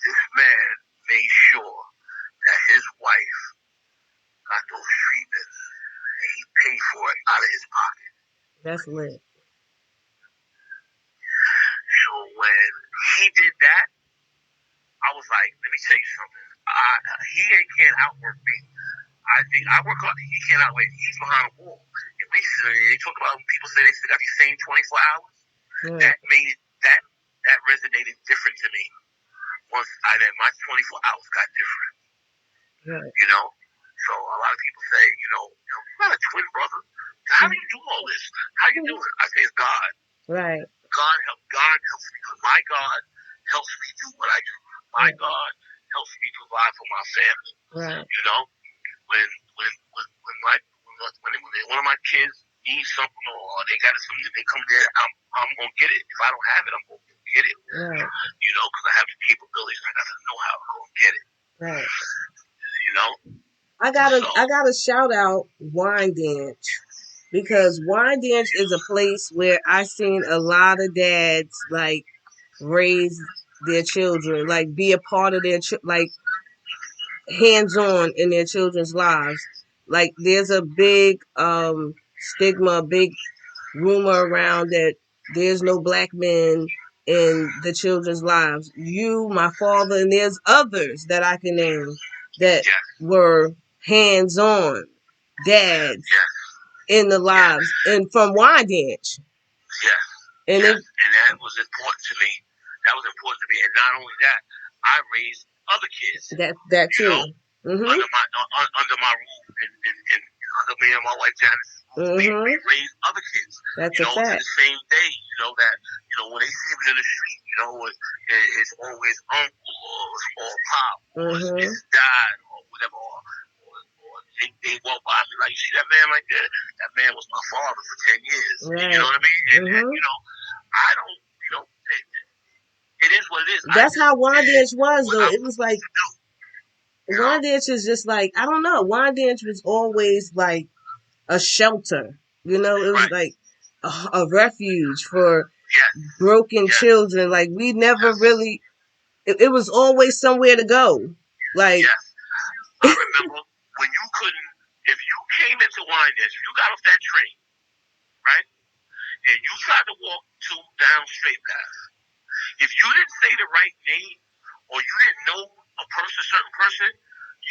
S2: This man made sure that his wife got those treatments. And he paid for it out of his pocket.
S1: That's lit.
S2: So when he did that, I was like, let me tell you something. He can't outwork me. I think I work hard. He can't outwork. He's behind a wall. And they talk about when people say they still got these same 24 hours.
S1: Right.
S2: That made it, that resonated different to me. Once my 24 hours got different.
S1: Right.
S2: You know? So a lot of people say, you got a twin brother. How do you do all this? How you do it? I say it's God.
S1: Right.
S2: God helps me because my God helps me do what I do. My God helps me provide for my family.
S1: Right.
S2: You know, when one of my kids needs something or they got something, they come there, I'm gonna get it. If I don't have it, I'm gonna get it.
S1: Right.
S2: You know, because I have the capabilities. I got the know-how to go and get it.
S1: Right.
S2: You know.
S1: I gotta shout out Wyandanch because Wyandanch is a place where I seen a lot of dads like raise their children, like be a part of their like hands-on in their children's lives. Like there's a big stigma, big rumor around that there's no black men in the children's lives. You, my father, and there's others that I can name that were hands-on dads in the lives and from Wyandanch.
S2: Yes. And that was important to me. That was important to me. And not only that, I raised other kids.
S1: That too.
S2: You know, under my roof and under me and my wife Janice. We raised other kids.
S1: That's a fact.
S2: To the same day, when they see me in the street, it's always uncle or pop or it's dad or whatever. Or they walk by me like, you see that man right there? That man was my father for 10 years. Right. You know what I mean? And I don't, it is what it is.
S1: That's how Wyandanch was, though. It was like, Wyandanch is just like, I don't know. Wyandanch was always like a shelter. It was like a refuge for broken children. Like, we never really, it was always somewhere to go. Like,
S2: I remember when you couldn't, if you came into Wyandanch, you got off that train, right? And you tried to walk down Straight Path. If you didn't say the right name or you didn't know a certain person,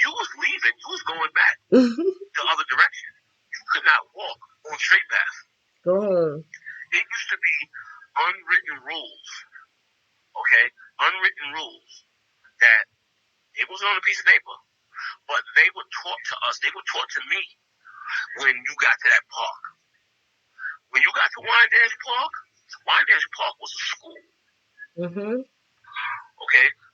S2: you was leaving. You was going back the other direction. You could not walk on Straight Path.
S1: Go home.
S2: It used to be unwritten rules, okay? Unwritten rules that it was on a piece of paper, but they were taught to us. They were taught to me when you got to that park. When you got to Wyandanch Park was a school. Okay?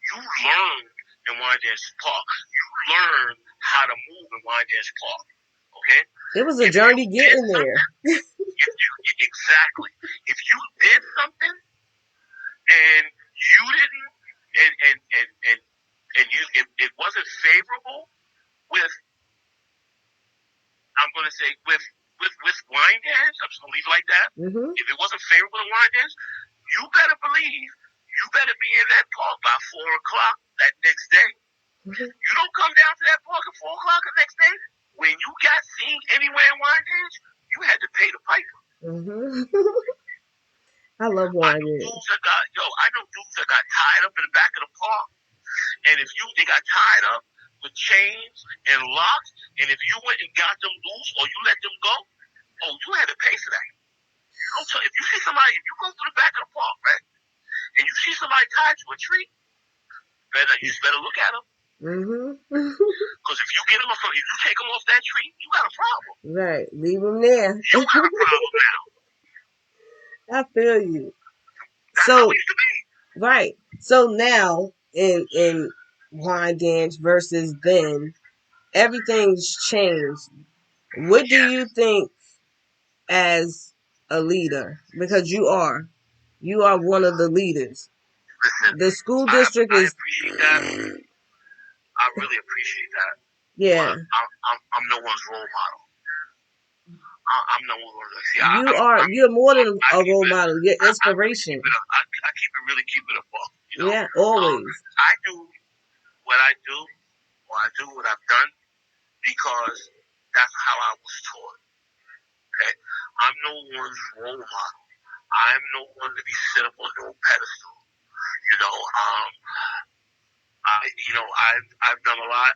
S2: You learned in Wyandanch Park. You learned how to move in Wyandanch Park. Okay?
S1: It was a journey getting there.
S2: Exactly. If you did something and you didn't and it wasn't favorable with, I'm gonna say with Wyandanch, I'm just gonna leave it like that. If it wasn't favorable to Wyandanch, you better believe you better be in that park by 4 o'clock that next day. You don't come down to that park at 4 o'clock the next day. When you got seen anywhere in Wyandanch, you had to pay the piper.
S1: I love Wyandanch.
S2: I know dudes that got tied up in the back of the park, and if they got tied up with chains and locks, and if you went and got them loose or you let them go, you had to pay for that. If you see somebody, if you go through the back of the park, right, and you see somebody tied to a tree, you just better look at them. Because if you get them, if you take them off that tree, you got a problem.
S1: Right, leave them there.
S2: You got a problem now.
S1: I feel you.
S2: That's how it used to be.
S1: Right. So now in Wyandanch versus then, everything's changed. What do you think as a leader? Because you are one of the leaders.
S2: Listen,
S1: the school district is.
S2: I appreciate that. I really appreciate that.
S1: Yeah.
S2: I'm no one's role model. I'm no one's.
S1: You're more than a role model. You're inspiration.
S2: I keep it a buck.
S1: Yeah, always.
S2: I do what I do, or I do what I've done because that's how I was taught. Okay, I'm no one's role model. I'm no one to be set up on no pedestal. You know, I've done a lot.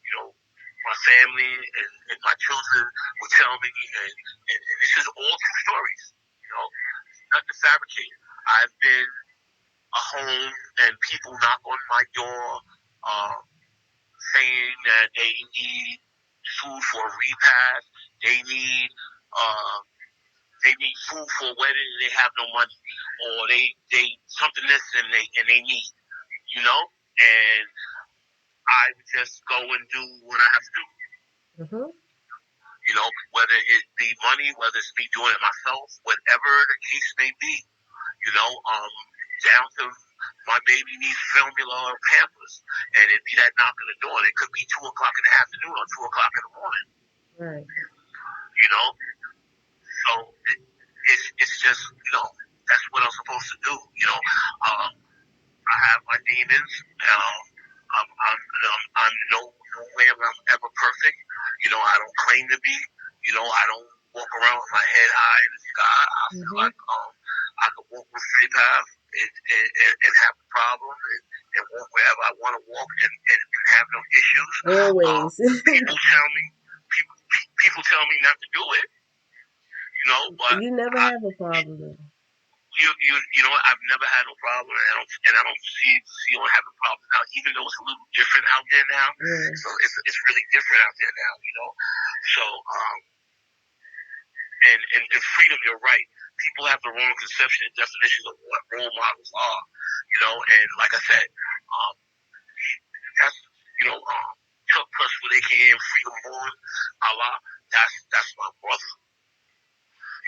S2: You know, my family and my children would tell me, and this is all true stories. You know, nothing fabricated. I've been a home and people knock on my door, saying that they need food for a repast. They need uh, they need food for a wedding and they have no money, or they something this and they need, you know, and I would just go and do what I have to do.
S1: Mm-hmm.
S2: You know, whether it be money, whether it's me doing it myself, whatever the case may be. You know, down to my baby needs formula or Pampers, and it'd be that knock on the door. And it could be 2 o'clock in the afternoon or 2 o'clock in the morning.
S1: Right.
S2: You know, so it's just, you know, that's what I'm supposed to do. You know, I have my demons. I'm nowhere I'm ever perfect. You know, I don't claim to be. You know, I don't walk around with my head high in the sky. I feel like I could walk with free path and have a problem and walk wherever I want to walk and have no issues.
S1: Always.
S2: People tell me not to do it. You know, but
S1: you never have a problem though.
S2: You know what? I've never had no problem, and I don't see on having problems now. Even though it's a little different out there now, so it's really different out there now. You know, so and freedom. You're right. People have the wrong conception and definitions of what role models are. You know, and like I said, that's Chuck Crutchfield, aka Freedom Born, Allah. That's my brother.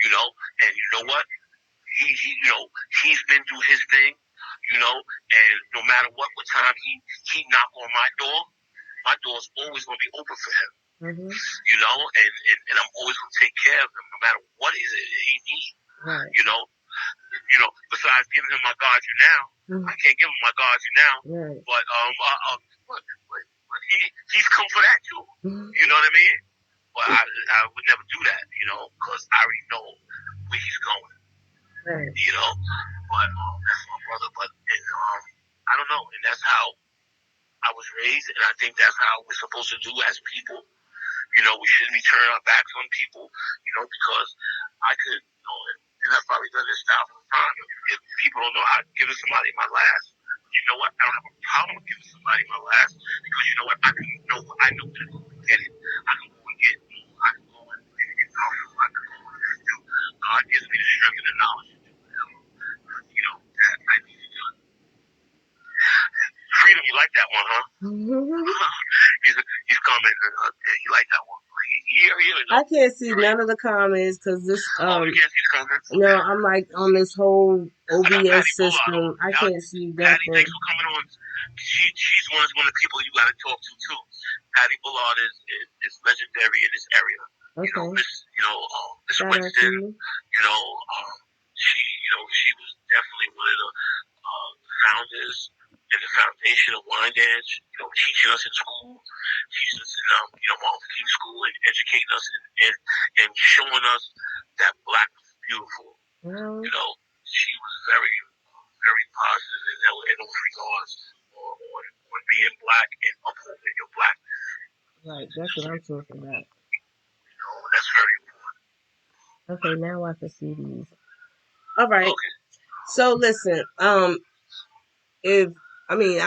S2: You know, and you know what? He's been through his thing, you know, and no matter what time he knock on my door's always gonna be open for him.
S1: Mm-hmm.
S2: You know, and I'm always gonna take care of him no matter what is it he needs.
S1: Right.
S2: You know, besides giving him my God you now, I can't give him my God you now.
S1: Right.
S2: But he's come for that too. You know what I mean? But I would never do that, you know, because I already know where he's going.
S1: Right.
S2: You know, but that's my brother. But I don't know, and that's how I was raised, and I think that's how we're supposed to do as people. You know, we shouldn't be turning our backs on people. You know, because I could, you know, and I've probably done this all the time. If people don't know how to give somebody my last, you know what? I don't have a problem with giving somebody my last because you know what? I know where to go and get it. I can go and get it. I can go and get it. I can go and do. God gives me the strength and the knowledge to do whatever. You know, that I need to do. Freedom, you like that one, huh? He's coming. You like that one?
S1: I can't see none of the comments because this.
S2: You can't see the comments?
S1: No, I'm like on this whole OBS system. I can't see nothing.
S2: Patty, thanks for coming on. She's one of the people you got to talk to too. Patty Bullard is legendary in this area.
S1: Okay.
S2: Miss Winston. She was definitely one of the founders and the foundation of wine dance. Teaching us in school, teaching us in Martin Luther King School, and educating us and showing us that black was beautiful. She was very, very positive in those regards on being black and upholding your blackness.
S1: Right, that's what I'm talking about.
S2: That's very important.
S1: Okay, now I can see these. All right. Okay. So listen, I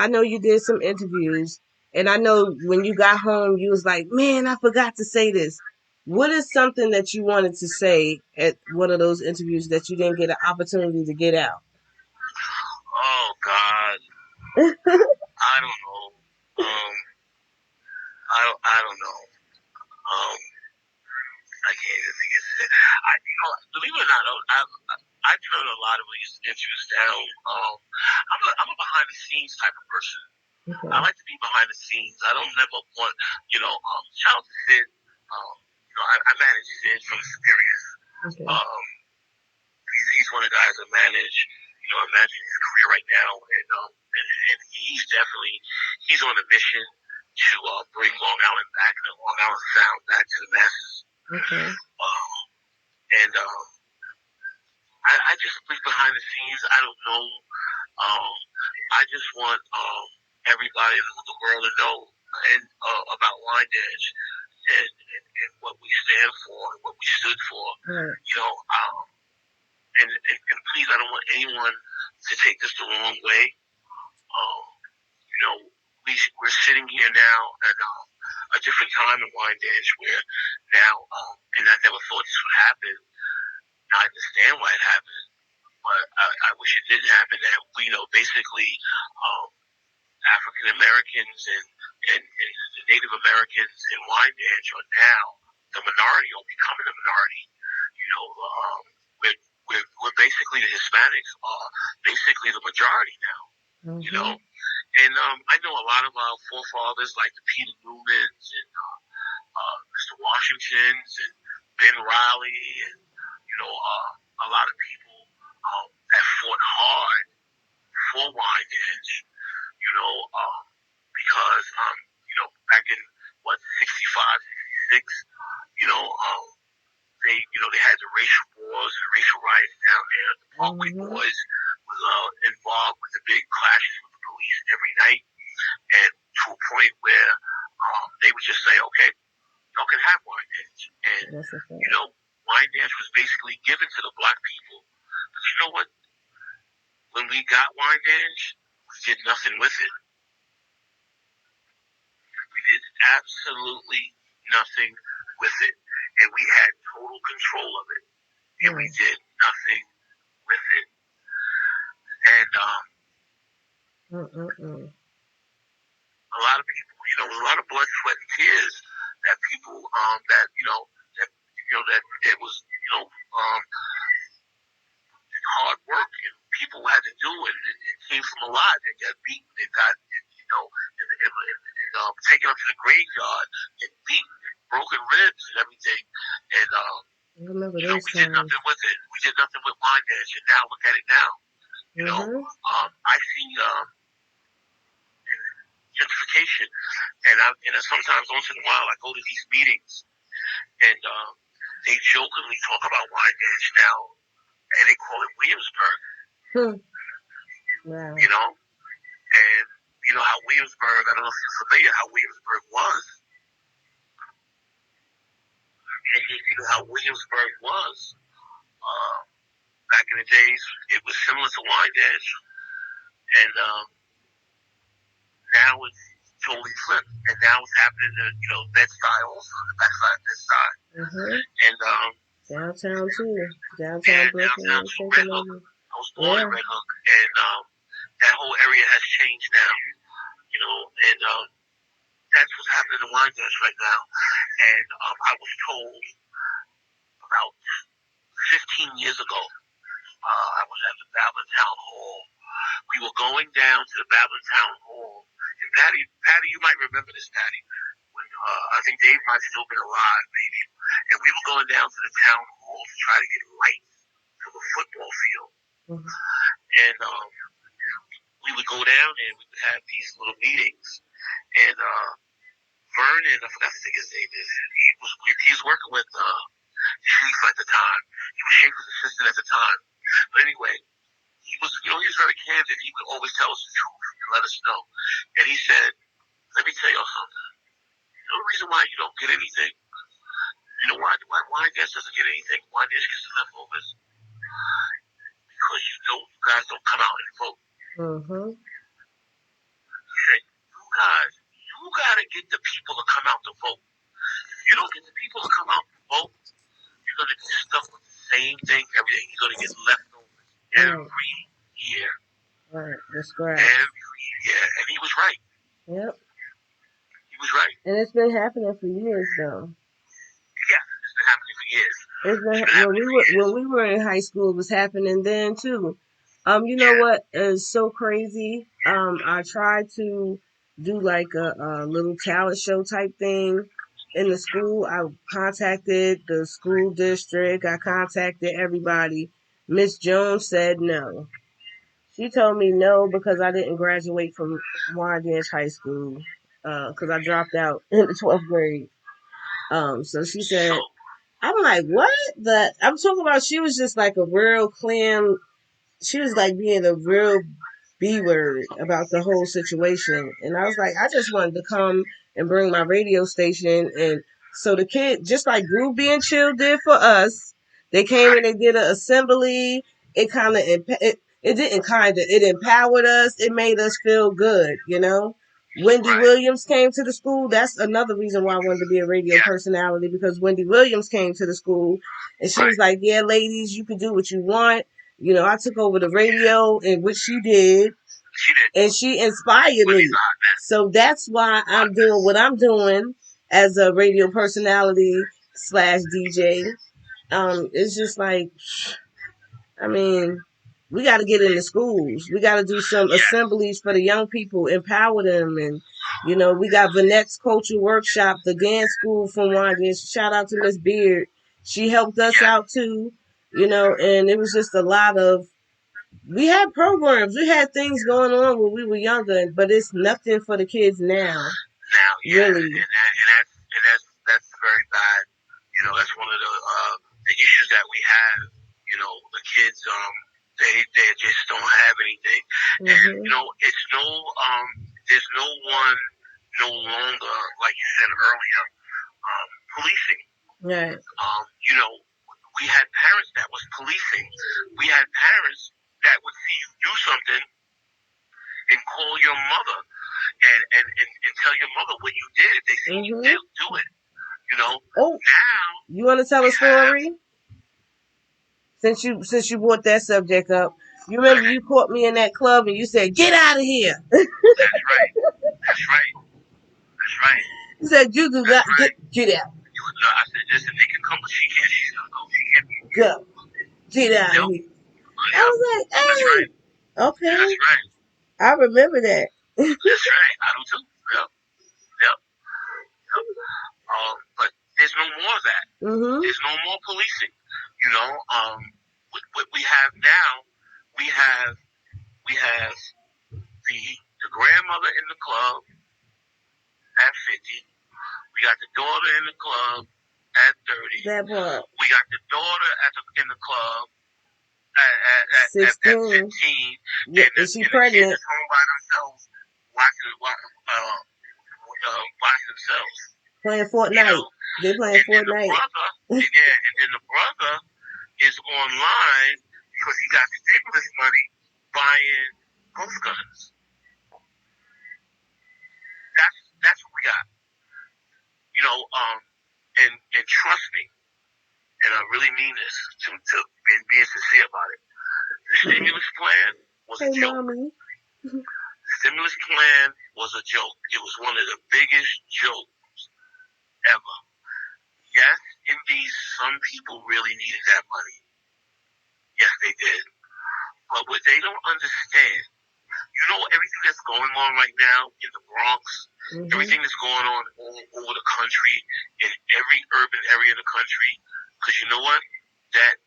S1: know you did some interviews, and I know when you got home, you was like, man, I forgot to say this. What is something that you wanted to say at one of those interviews that you didn't get an opportunity to get out?
S2: Oh, God. I don't know. I don't know. I can't even think of it. Believe it or not, I turn a lot of these interviews down. I'm a behind the scenes type of person. Okay. I like to be behind the scenes. I don't never want, shout out to Sid. I manage Sid from Superiors. Okay. He's one of the guys I manage. I manage his career right now, and he's on a mission. to bring Long Island back, the Long Island sound back to the masses.
S1: Okay.
S2: And I just think behind the scenes, I don't know. I just want everybody in the world to know and about Wine Dance and what we stand for and what we stood for.
S1: Right.
S2: You know, and please, I don't want anyone to take this the wrong way. You know, we're sitting here now at a different time in Wine Dance where now, and I never thought this would happen. I understand why it happened, but I wish it didn't happen. That we know basically African Americans and the Native Americans in Wine Dance are now the minority or becoming a minority. You know, we're basically the Hispanics are basically the majority now. Mm-hmm. You know, and I know a lot of our forefathers like the Peter Newmans and Mr. Washingtons and Ben Riley and you know a lot of people that fought hard for Wine Dance. You know, because you know back in what 65, 66, you know they had the racial wars and the racial riots down there. The Parkway Boys was involved with the big clashes with the police every night, and to a point where they would just say, okay, y'all can have Wine Dance. And, you know, Wine Dance was basically given to the black people. But you know what? When we got Wine Dance, we did nothing with it. We did absolutely nothing with it. And we had total control of it. And we did nothing with it. And a lot of people, you know, a lot of blood, sweat, and tears that people that it was hard work and people had to do it. It came from a lot. They got beaten. They got taken up to the graveyard and beaten, and broken ribs and everything. And we did nothing with it. We did nothing with Wine Dance. And now look at it now. You know, I see gentrification, and sometimes once in a while I go to these meetings, and they jokingly talk about Wine Dance now, and they call it Williamsburg. Wow. You know, and you know how Williamsburg. I don't know if you're familiar how Williamsburg was. And you know how Williamsburg was back in the days. It was similar to Wine Dance, and now it's totally flipped, and now it's happening to Bed-Stuy also, the backside of Bed-Stuy, and
S1: downtown too, downtown Brooklyn,
S2: Red Hook. I was born in Red Hook, and that whole area has changed now, you know, and that's what's happening in Wine Dance right now, and I was told about 15 years ago, I was at the Babylon Town Hall. We were going down to the Babylon Town Hall. And Patty, you might remember this, Patty. When I think Dave might have still been alive, maybe. And we were going down to the town hall to try to get lights for the football field. And we would go down and we would have these little meetings. And Vernon, I forgot to think his name is. He was working with Chief at the time. He was Schaefer's assistant at the time. But anyway, he was very candid. He would always tell us the truth and let us know. And he said, "Let me tell y'all something. You know the reason why you don't get anything? You know why Wine Dance doesn't get anything? Wine Dance gets the leftovers? Because you guys don't come out and vote." He said, "You gotta get the people to come out to vote. If you don't get the people to come out to vote, you're gonna get stuck with the same thing every day. You're gonna get leftovers every year."
S1: Right, that's correct.
S2: Every year, and he was right.
S1: Yep.
S2: He was right.
S1: And it's been happening for years, though.
S2: Yeah, it's been happening for years.
S1: When we were in high school, it was happening then too. You know what is so crazy? I tried to do like a little talent show type thing in the school. I contacted the school district. I contacted everybody. Miss Jones said no. She told me no because I didn't graduate from Wine Dance High School. because I dropped out in the 12th grade. So she said, I'm like, what? I'm talking about, she was just like a real clam. She was like being a real B word about the whole situation. And I was like, I just wanted to come and bring my radio station. And so the kid, just like Groove Being Chill did for us, they came and they did an assembly. It kind of, it didn't kind of, it empowered us. It made us feel good, you know? Wendy Williams came to the school. That's another reason why I wanted to be a radio personality, because Wendy Williams came to the school and she was like, yeah, ladies, you can do what you want. You know, I took over the radio, and what she did, and she inspired me. So that's why I'm doing what I'm doing as a radio personality / DJ. It's just like, I mean, we got to get in the schools. We got to do some assemblies for the young people, empower them. And, you know, we got Vanette's Culture Workshop, the dance school from Wanya. Shout out to Miss Beard. She helped us out too, you know, and it was just a lot of, we had programs, we had things going on when we were younger, but it's nothing for the kids now. Really.
S2: And that's very bad. You know, that's one of the issues that we have. You know, the kids, they just don't have anything. And, you know, it's there's no longer, like you said earlier, policing.
S1: Right.
S2: You know, we had parents that was policing. We had parents that would see you do something and call your mother and tell your mother what you did. If they see you did do it. You know?
S1: Oh, now you want to tell a story? Since you brought that subject up, you remember you caught me in that club and you said, "Get out of here."
S2: That's right. That's right. That's right.
S1: You said, "You do not get out."
S2: No, I said, "Listen, they can come, but she can't. She's gonna go. She can't
S1: go. Get out of here." I was like, "Hey, that's right. Okay." That's right. I remember that.
S2: That's right. I do too. Yep. Yep. But there's no more of that. There's no more policing. You know, what we have now, we have the grandmother in the club at 50. We got the daughter in the club at 30.
S1: That part.
S2: We got the daughter in the club at 15.
S1: Yeah, and she pregnant.
S2: The kids home by themselves watching themselves.
S1: Playing Fortnite. You know? They playing Fortnite.
S2: And then the brother is online because he got stimulus money buying ghost guns. That's what we got. You know, and trust me, and I really mean this to being sincere about it. The stimulus plan was a joke.
S1: Mommy.
S2: The stimulus plan was a joke. It was one of the biggest jokes ever. Yes, indeed, some people really needed that money. Yes, they did. But what they don't understand, you know, everything that's going on right now in the Bronx, everything that's going on all over the country, in every urban area of the country, because you know what? That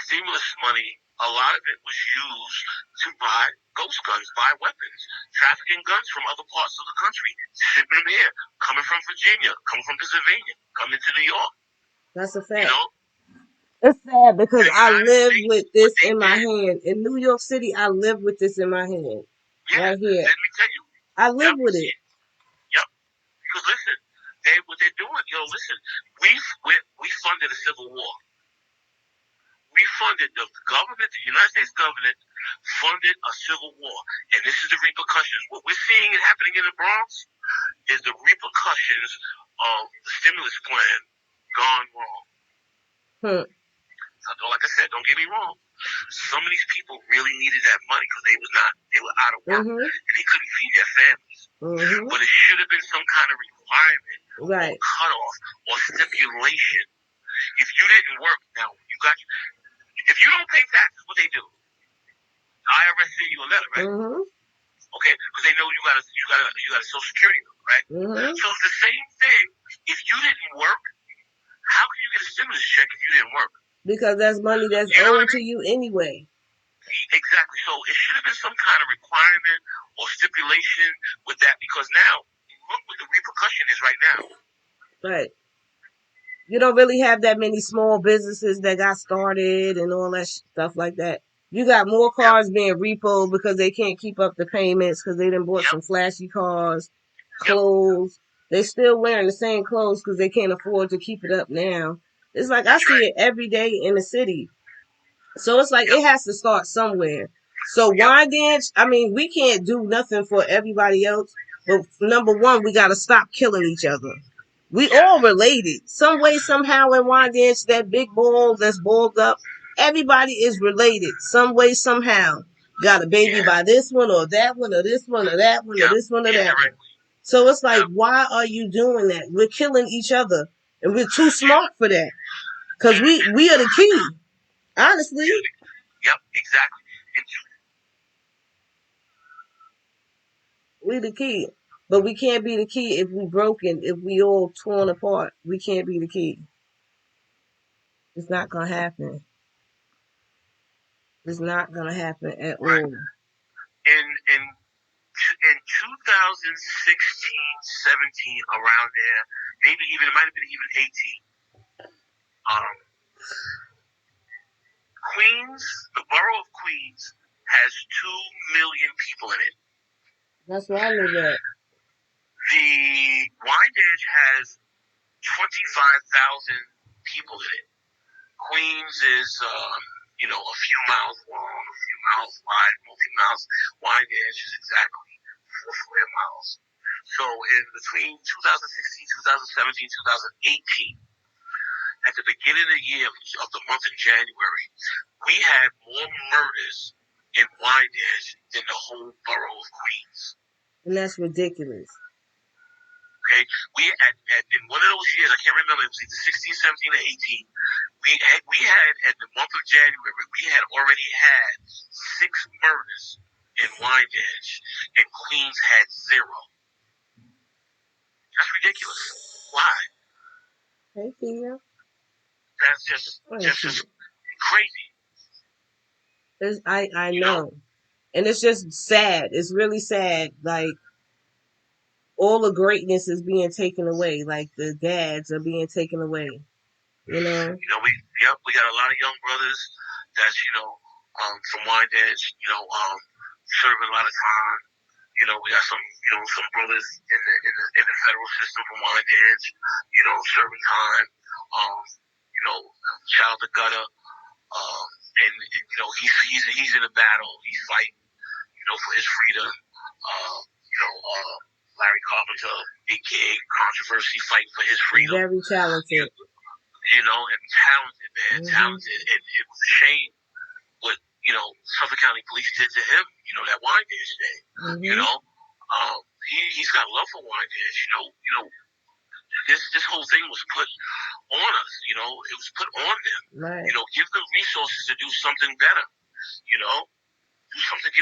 S2: stimulus money, a lot of it was used to buy ghost guns, buy weapons, trafficking guns from other parts of the country, shipping them here, coming from Virginia, coming from Pennsylvania, coming to New York.
S1: That's a fact.
S2: You know?
S1: It's sad because I live with this in my hand. In New York City, I live with this in my hand.
S2: Yeah,
S1: right here.
S2: Let me tell you.
S1: I live with it.
S2: Yep. Because listen, what they're doing, listen, we funded a civil war. We funded the government, the United States government funded a civil war. And this is the repercussions. What we're seeing happening in the Bronx is the repercussions of the stimulus plan gone wrong. So, like I said, don't get me wrong. Some of these people really needed that money because they were out of work and they couldn't feed their families. But it should have been some kind of requirement or cutoff or stipulation. If you didn't work, now if you don't pay taxes, what they do? The IRS send you a letter, right? Okay, because they know you got a Social Security number, right? So it's the same thing. If you didn't work, how can you get a stimulus check if you didn't work?
S1: Because that's money that's owed to you anyway.
S2: Exactly. So it should have been some kind of requirement or stipulation with that, because now look what the repercussion is right now.
S1: Right. You don't really have that many small businesses that got started and all that stuff like that. You got more cars being repoed because they can't keep up the payments because they done bought some flashy cars, clothes. They still wearing the same clothes because they can't afford to keep it up now. It's like I see it every day in the city. So it's like it has to start somewhere. So wine dance, I mean, we can't do nothing for everybody else. But number one, we got to stop killing each other. We all related. Some way, somehow in wine dance, that big ball that's balled up, everybody is related. Some way, somehow. Got a baby by this one or that one or this one or that one or this one or that one. So it's like, why are you doing that? We're killing each other. And we're too smart for that. Because we are the key. Honestly.
S2: Yep, exactly.
S1: We the key. But we can't be the key if we broken, if we all torn apart. We can't be the key. It's not gonna happen. It's not gonna happen at all.
S2: In 2016, 17, around there, maybe even it might have been even 18. Queens, the borough of Queens, has 2 million people in it.
S1: That's why I live at.
S2: The Wyandanch has 25,000 people in it. Queens is, a few miles long, a few miles wide, multi-miles. Wyandanch is exactly 4 square miles. So in between 2016, 2017, 2018, at the beginning of the year of the month of January, we had more murders in Wyandanch than the whole borough of Queens.
S1: And that's ridiculous.
S2: Okay, we had in one of those years, I can't remember, it was either 16, 17, or 18. We had at the month of January, we had already had 6 murders in Wyandanch, and Queens had 0. That's ridiculous. Why?
S1: Hey, Tia.
S2: That's just crazy.
S1: I know. And it's just sad. It's really sad. Like, all the greatness is being taken away. Like, the dads are being taken away. You know?
S2: We got a lot of young brothers that's, from Wyandanch, serving a lot of time. We got some brothers in the federal system from Wyandanch, serving time. Child the gutter. And he's in a battle. He's fighting, for his freedom. Larry Carpenter, Big Gig, controversy, fighting for his freedom.
S1: Very talented.
S2: And talented, man, talented. And it was a shame what, Suffolk County Police did to him, that Wyandanch day. He's got love for Wyandanch, this whole thing was put on us, it was put on them.
S1: Right.
S2: Give them resources to do something better, give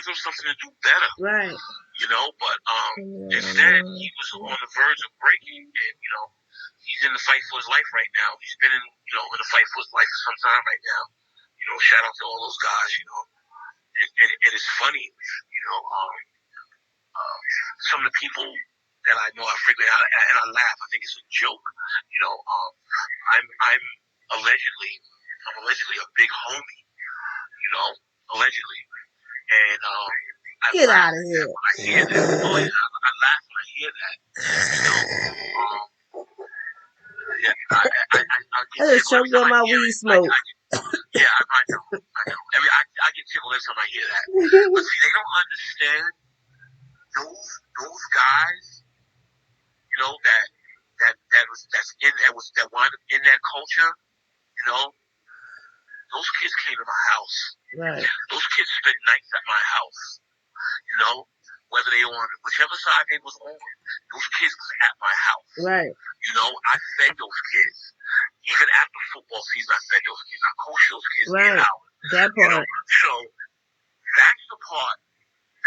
S2: them something to do better.
S1: Right.
S2: But instead he was on the verge of breaking, and he's in the fight for his life right now. He's been in the fight for his life for some time right now. Shout out to all those guys, and it's funny, some of the people that I know, I frequently, and I laugh. I think it's a joke. I'm allegedly a big homie. Allegedly, and I
S1: get
S2: laugh
S1: out of here
S2: when I hear that. Oh yeah, I laugh when I hear that.
S1: I just choked on my weed smoke.
S2: I know. I get tickled every time I hear that. But see, they don't understand those guys, that wind up in that culture, those kids came to my house.
S1: Right.
S2: Those kids spent nights at my house. Whether they on whichever side they was on, those kids was at my house.
S1: Right.
S2: I fed those kids. Even after football season, I fed those kids. I coached those kids.
S1: Right. That part.
S2: So that's the part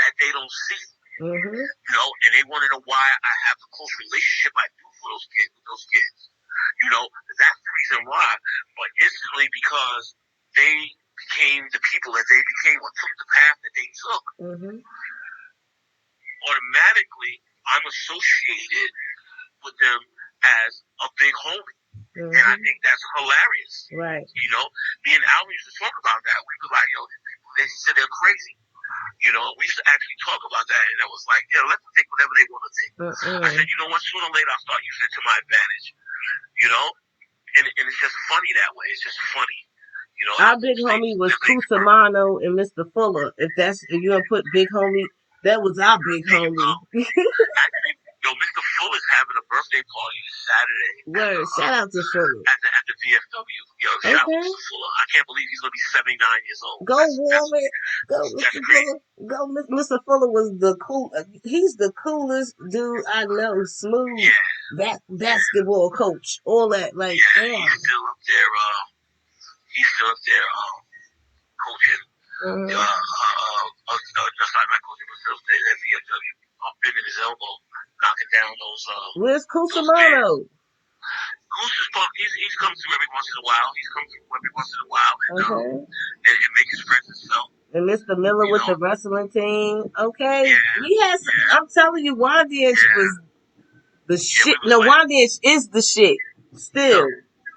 S2: that they don't see.
S1: Mm-hmm.
S2: And they want to know why I have the close relationship I do with those kids. That's the reason why. But instantly, because they became the people that they became, or took the path that they took, automatically I'm associated with them as a big homie. Mm-hmm. And I think that's hilarious.
S1: Right.
S2: You know, me and Alvin used to talk about that. We were like, yo, they said they're crazy. You know, we used to actually talk about that, and it was like, yo, let them think whatever they want to think. I said, you know what, sooner or later I'll start using it to my advantage. You know? And it's just funny that way. It's just funny. You know,
S1: our big homie was Cusimano and Mr. Fuller. If you gonna put big homie, that was our big homie.
S2: Actually, yo, Mr. Fuller's having a birthday party this Saturday.
S1: Word, shout out to Fuller.
S2: At the VFW. Yo, shout out to Mr. Fuller. I can't believe he's gonna be 79 years old.
S1: Go Warren. Go Mr. Fuller. Go Mr. Fuller was the cool. He's the coolest dude I know. Smooth. Yeah. Basketball coach. All that. Like,
S2: yeah. He's still up there. Coaching. Mm-hmm. Just like my coaching was at VFW. Bending his elbow, knocking down those.
S1: Where's Cusimano?
S2: He's come through every once in a while. And make his presence felt.
S1: And Mr. Miller with the wrestling team. Okay. Yeah, he has. Yeah. I'm telling you, Wandage was the shit. No, Wandage is the shit. Still.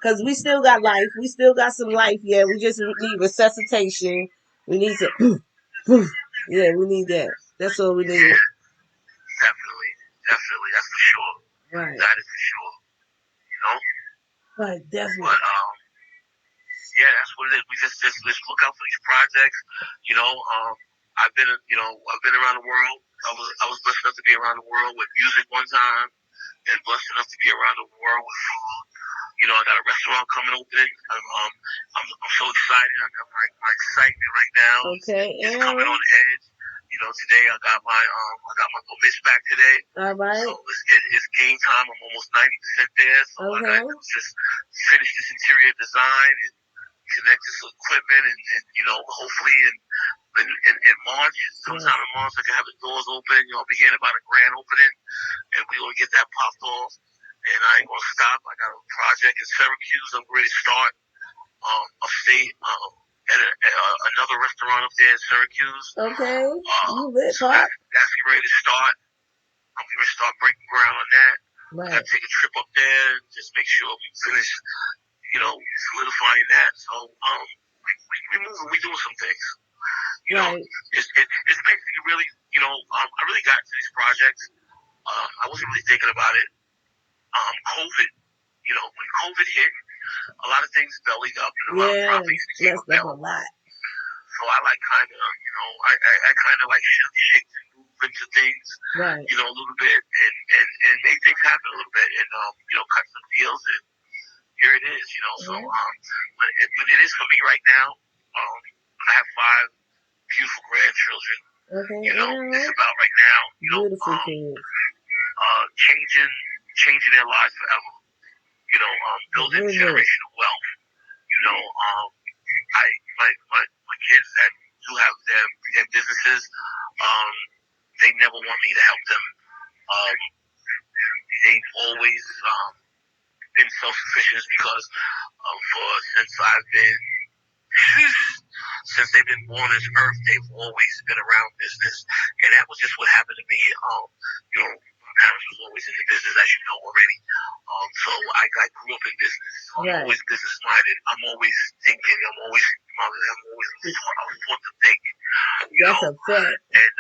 S1: Because we still got life. We still got some life. Yeah, we just need resuscitation. We need to. Yeah, we need that. That's all we need.
S2: Definitely. That's for sure.
S1: Right.
S2: That is for sure. You know?
S1: Right, definitely.
S2: But, yeah, that's what it is. We just let's look out for these projects. You know, I've been around the world. I was blessed enough to be around the world with music one time, and blessed enough to be around the world with food. You know, I got a restaurant coming open. I'm so excited. I got my excitement right now.
S1: Okay,
S2: it's coming on edge. You know, today I got my permits back today.
S1: All right.
S2: So it's game time. I'm almost 90% there. So I got to just finish this interior design and connect this equipment, and you know, hopefully in March, sometime in March, I can have the doors open. You know, I'll be hearing about a grand opening, and we're gonna get that popped off. And I ain't gonna stop. I got a project in Syracuse. I'm ready to start upstate. At another restaurant up there in Syracuse.
S1: Okay.
S2: So that's ready to start. I'm going to start breaking ground on that. Right. I got to take a trip up there and just make sure we finish, you know, solidifying that. So, we're moving. We're doing some things. You know, it's basically really, you know, I really got into these projects. I wasn't really thinking about it. COVID, you know, when COVID hit, a lot of things bellied up, and a lot of projects became available. So I like kind of, you know, I kind of like shake and move into things, you know, a little bit, and make things happen a little bit, and you know, cut some deals, and here it is, you know. So but it is for me right now. I have 5 beautiful grandchildren. Okay. You know, it's about right now, you know, changing their lives forever. You know, building generational wealth. You know, my kids that do have their businesses, they never want me to help them. They've always been self-sufficient because since they've been born on this earth, they've always been around business, and that was just what happened to me. You know, my parents was always in the business, as you know already. So I grew up in business. So I'm always business minded. I'm always thinking. I was taught to think.
S1: That's a fact.
S2: And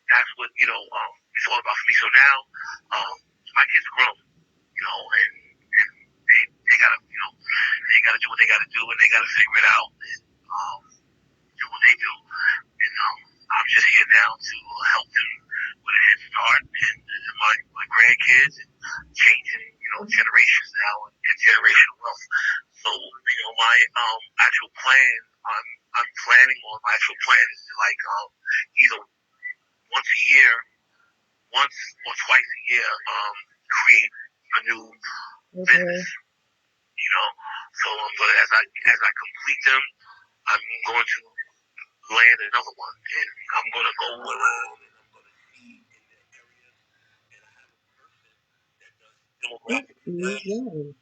S2: that's what, you know, it's all about for me. So now, my kids are grown, you know, and they gotta, you know, they gotta do what they gotta do, and they gotta figure it out, and do what they do. And I'm just here now to help them with a head start, and my grandkids, and changing, you know, generations now, and generational wealth. So, you know, my actual plan, I'm planning on, my actual plan is to, like, either once or twice a year, create a new business. You know, so but as I complete them, I'm going to land another one, and I'm going to go around, and I'm going to see in that area, and I have a person that does demographic studies.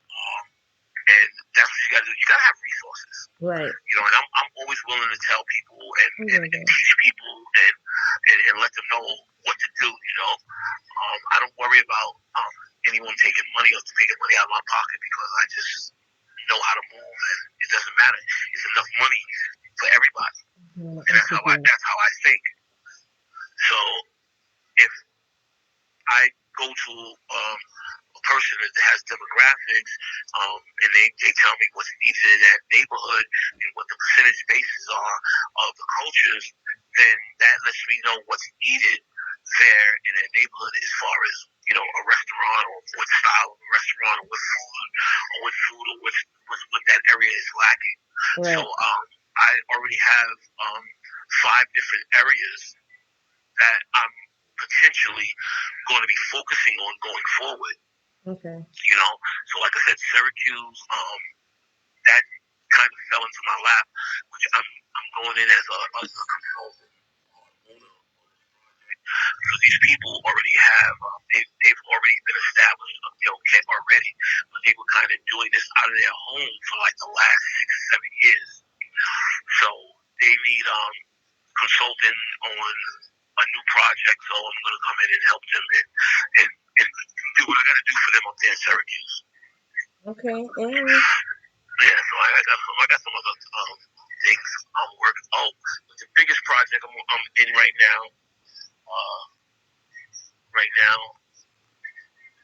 S2: And that's what you got to do. You got to have resources,
S1: right?
S2: You know, and I'm always willing to tell people and teach people and let them know what to do. You You know, I don't worry about anyone taking money or taking money out of my pocket because I just know how to move, and it doesn't matter. It's enough money for everybody, and that's how I think. So if I go to a person that has demographics, and they tell me what's needed in that neighborhood and what the percentage bases are of the cultures, then that lets me know what's needed there in that neighborhood as far as, you know, a restaurant, or what style of a restaurant, or what that area is lacking. Right. So I already have 5 different areas that I'm potentially going to be focusing on going forward.
S1: Okay.
S2: You know, so like I said, Syracuse, that kind of fell into my lap, which I'm going in as a consultant owner, because these people already have they've already been established, already, but they were kind of doing this out of their home for like the last 6-7 years. So they need consulting on a new project, so I'm going to come in and help them and do what I got to do for them up there in Syracuse.
S1: Okay.
S2: Yeah, so I got some other things I'm working. Oh, but the biggest project I'm in right now,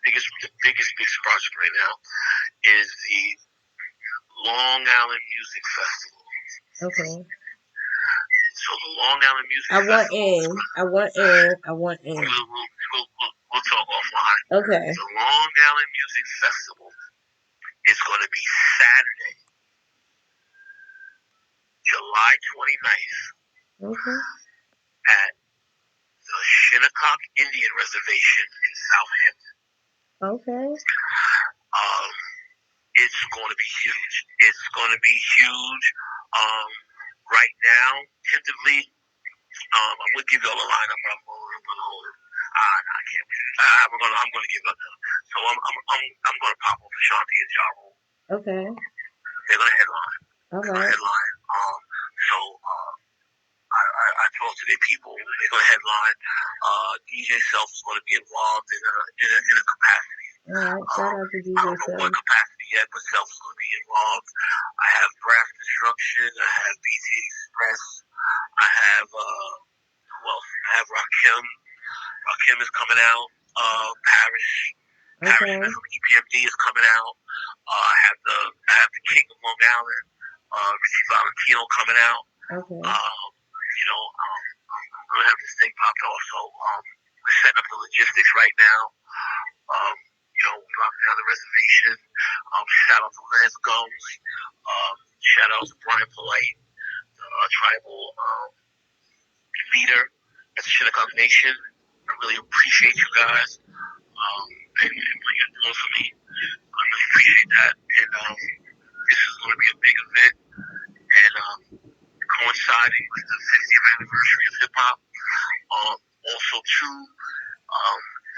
S2: the biggest project right now is the Long Island Music Festival.
S1: Okay.
S2: So the Long Island Music Festival.
S1: I want in.
S2: We'll talk offline.
S1: Okay.
S2: The Long Island Music Festival is going to be Saturday, July 29th.
S1: Okay.
S2: At the Shinnecock Indian Reservation in Southampton.
S1: Okay.
S2: It's going to be huge. It's going to be huge. Right now, tentatively, I'm going to give you all a lineup, but I'm going to hold it. I can't wait. I'm going to give up. So I'm going to pop off Ashanti and Ja Rule.
S1: Okay.
S2: They're going to headline.
S1: All right.
S2: So I talked to their people. They're going to headline. DJ Self is going to be involved in a capacity.
S1: All right. Shout out to DJ Self.
S2: I don't know what capacity yet, but Self is going to be involved. I have Brass Construction. I have BT Express. I have who else? I have Rakim. Rakim is coming out. Parish.
S1: Okay.
S2: Parish from EPMD is coming out. I have the King of Long Island, Richie Valentino coming out.
S1: Okay.
S2: I'm gonna have this thing popped off. So we're setting up the logistics right now. Dropping down the reservation. Shout out to Lance Gomes. Shout out to Brian Polite, tribal leader at the Shinnecock Nation. I really appreciate you guys and what you're doing for me. I really appreciate that. And this is going to be a big event. And coinciding with the 50th anniversary of hip hop. Also, too,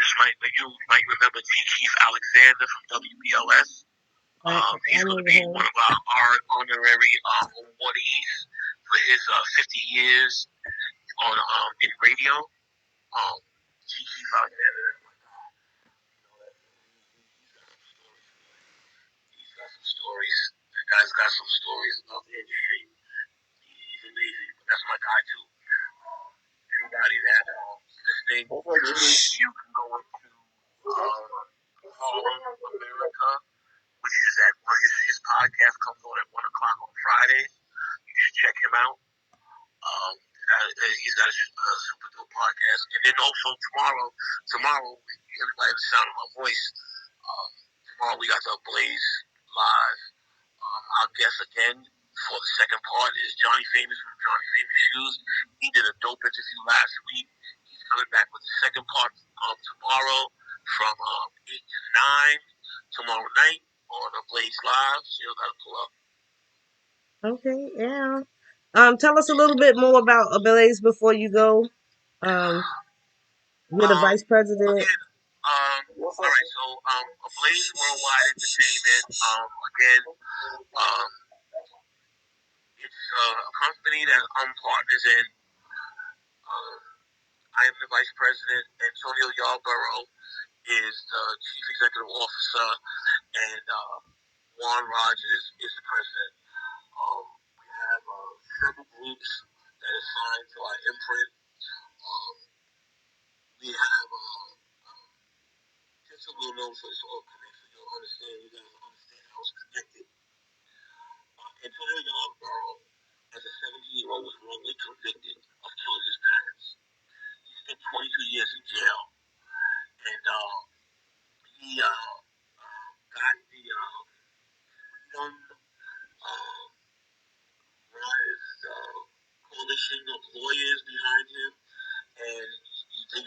S2: you might remember T. Keith Alexander from WBLS. He's going to be one of our honorary awardees for his 50 years on in radio. T. Keith Alexander. He's got some stories. That guy's got some stories about the industry. He's amazing. But that's my guy too. Anybody that listening, you can go into Harlem America, which is at his podcast comes on at 1:00 on Fridays. You should check him out. He's got a super dope podcast. And then also tomorrow, everybody has the sound of my voice. Tomorrow we got the Blaze live. Our guest again for the second part is Johnny Famous from Johnny Famous Shoes. He did a dope interview last week. He's coming back with the second part tomorrow from 8 to 9 tomorrow night on the Blaze Live. So you gotta pull up.
S1: Okay, yeah. Tell us a little bit more about Blaze before you go. You're the vice president.
S2: Again, all right, so Blaze Worldwide Entertainment. Again, it's a company that I'm partners in. I am the vice president. Antonio Yarborough is the chief executive officer, and Juan Rogers is the president. We have several groups that are signed to our imprint. Um, we have just a little known for this all connected. You'll understand. You guys understand how it's connected. Antonio Yarborough, as a 17-year-old, was wrongly convicted of killing his parents. He spent 22 years in jail, and he got the Freedom Rise coalition of lawyers behind him, and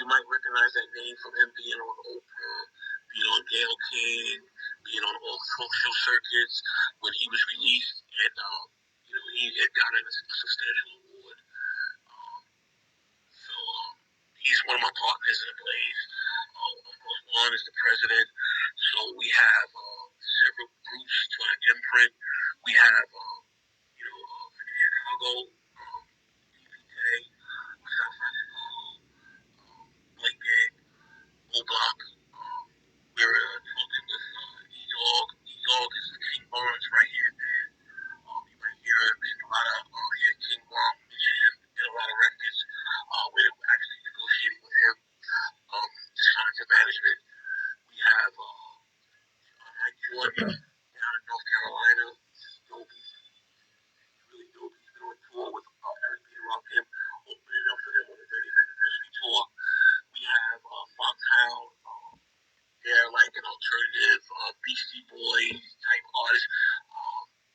S2: you might recognize that name from him being on Oprah, being on Gayle King, being on all social circuits when he was released, and he had gotten a substantial award. So he's one of my partners in the Blaze. Of course, Juan is the president. So we have several groups to our imprint. We have, Chicago, BPK, South Francisco, Lincoln, Block. We're talking with E-Dog. E-Dog is King Barnes right here, man. You might hear him in a lot of, hear King Barnes mention him in a lot of records. We're actually negotiating with him to sign to management. We have Mike Jordan down in North Carolina. Dope. Really dope. He's been on tour with Eric B. Rakim, opening up for them on the 30th anniversary tour. We have Foxhound. They're like an alternative Beastie Boys type artist.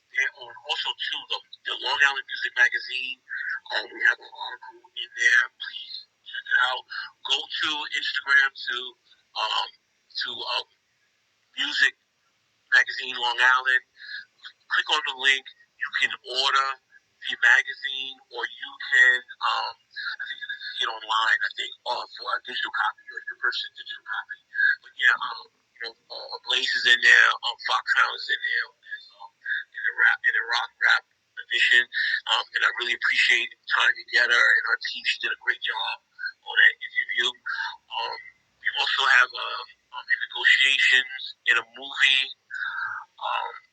S2: They're on also too the Long Island Music Magazine. We have an article in there. Please check it out. Go to Instagram to Music Magazine Long Island. Click on the link. You can order the magazine, or you can, I think you can see it online. I think for a digital copy, or you can purchase a digital copy. But yeah, Blaze is in there. Foxhound is in there in the rock rap edition. And I really appreciate Tanya Getter and her team. She did a great job on that interview. We also have in negotiations in a movie. Um,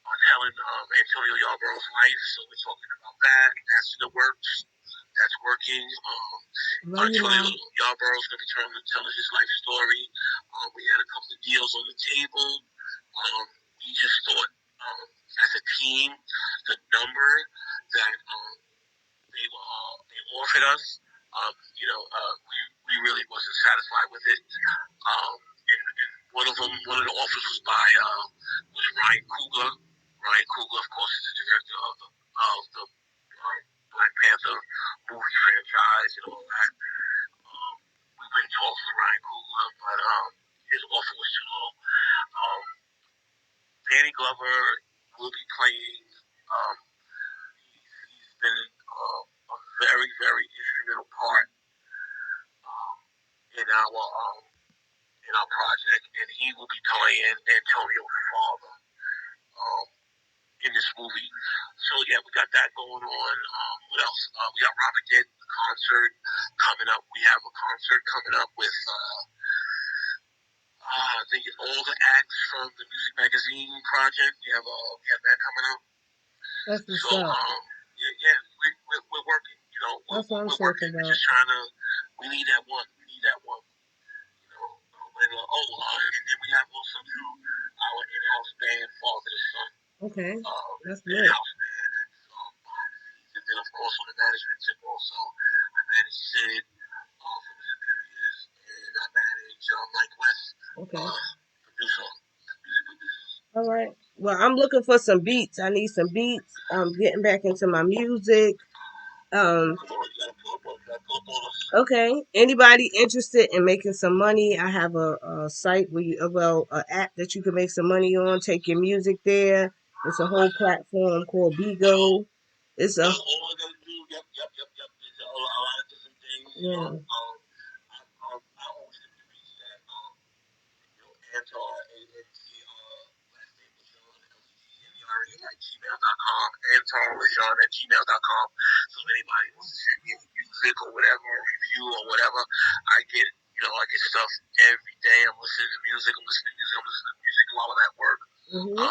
S2: on Helen Antonio Yarborough's life. So we're talking about that. That's in the works. That's working. Antonio Yarborough's going to be telling his life story. We had a couple of deals on the table. We just thought, as a team, the number that they offered us, we really wasn't satisfied with it. And one of the offers was by Ryan Coogler. Ryan Coogler, of course, is the director of the Black Panther movie franchise and all that. We've been talking to Ryan Coogler, but his offer was too low. Danny Glover will be playing. He's been a very, very instrumental part in our project, and he will be playing Antonio's father in this movie. So yeah, we got that going on. What else? We got Robert Dead concert coming up. We have a concert coming up with I think all the acts from the Music Magazine project. We have that coming up.
S1: That's what's up.
S2: Yeah, we're working.
S1: That's what I'm
S2: we're working.
S1: talking about.
S2: We're just trying to. We need that one. We need that one. And then we have also too our in-house band, Father to Son.
S1: Okay, that's good.
S2: In-house band that's behind the scenes, and then of course on the management tip also, I manage Sid from the Superiors, and I manage Mike West,
S1: okay,
S2: producer, music producer.
S1: All right. Well, I'm looking for some beats. I need some beats. I'm getting back into my music. Okay. Anybody interested in making some money? I have a site where an app that you can make some money on. Take your music there. It's a whole platform called Bigo. It's a
S2: All I gotta do, yep. There's a lot of different things.
S1: yeah.
S2: I always have to reach that. Antar, last name was John, LGN, at gmail.com. Antar Lejean at gmail.com. So if anybody wants to send me music, music or whatever, or review or whatever. I get stuff every day. I'm listening to music. I'm listening to music while I'm at work. I'm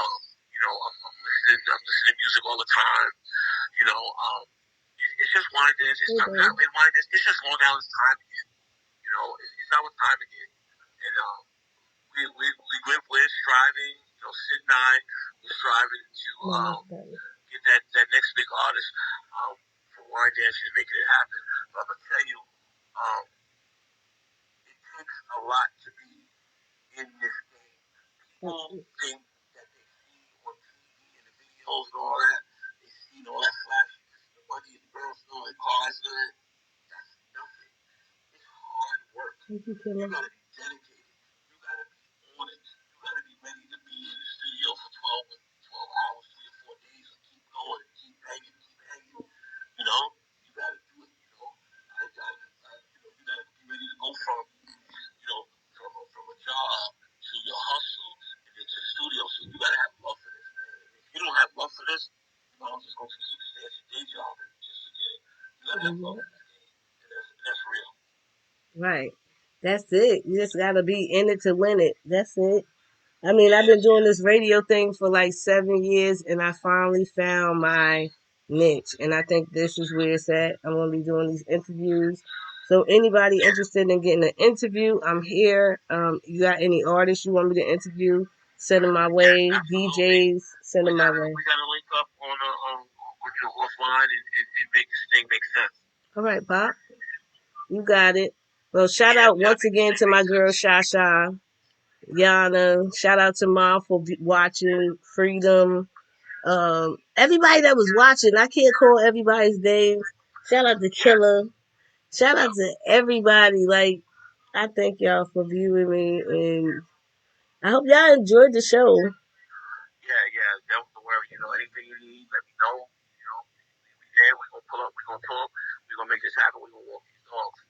S2: listening to music all the time. It's just wine dance. It's not wine dance. It's just Long Island's time again. It's our time again. And we're striving. Sid and I, we're striving to get that next big artist for wine dance and making it happen. But I'm gonna tell you, it takes a lot to be in this game. People think that they see on TV and the videos and all that. They see all that flash, the money and the girls doing it, cars doing it. That's nothing. It's hard work. You gotta be dedicated. You gotta be on it. You gotta be ready to be in the studio for 12 hours, 3 or 4 days, and keep going, keep hanging, keep hanging. You gotta do it. You gotta be ready to go from a job to your hustle and then to the studio. So you gotta have love for this, man. If you don't have love for this, I'm just going to keep staying at your day job and just forget it. You gotta have love for this game, and that's real. Right. That's it. You just gotta be in it to win it. That's it. I mean, I've been doing this radio thing for like 7 years, and I finally found my niche. And I think this is where it's at. I'm going to be doing these interviews. So anybody interested in getting an interview, I'm here. You got any artists you want me to interview? Send them my way. DJs, send them my way. We got to link up on offline and make this thing make sense. All right, Pop. You got it. Well, shout out once again to my girl, Shasha. Yana, shout out to Mom for watching. Freedom, everybody that was watching. I can't call everybody's names. Shout out to Killer. Shout out to everybody. Like, I thank y'all for viewing me, and I hope y'all enjoyed the show. Yeah, don't worry. Anything you need, let me know. We there. We're gonna pull up. We're gonna talk. We're gonna make this happen. We're gonna walk these dogs.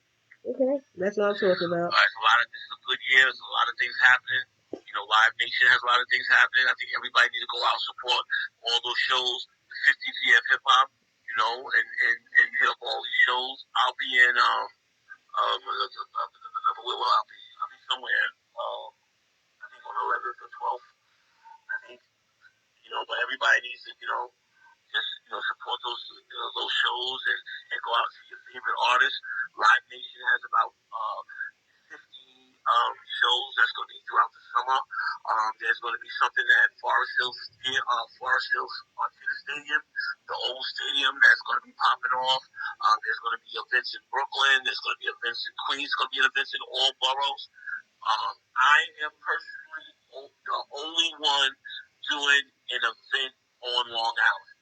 S2: Okay, that's what I'm talking about. This is a good year. There's a lot of things happening. Live Nation has a lot of things happening. I think everybody needs to go out and support all those shows. The 50th year of hip hop, and hit up all these shows. I'll be in where will I be? I'll be somewhere. I think on the 11th or 12th. I think but everybody needs to just support those shows and go out and see your favorite artists. Live Nation has about 50 shows that's going to be throughout the summer. There's going to be something at Forest Hills Arcade Stadium, the old stadium that's going to be popping off. There's going to be events in Brooklyn. There's going to be events in Queens. There's going to be events in all boroughs. I am personally the only one doing an event on Long Island.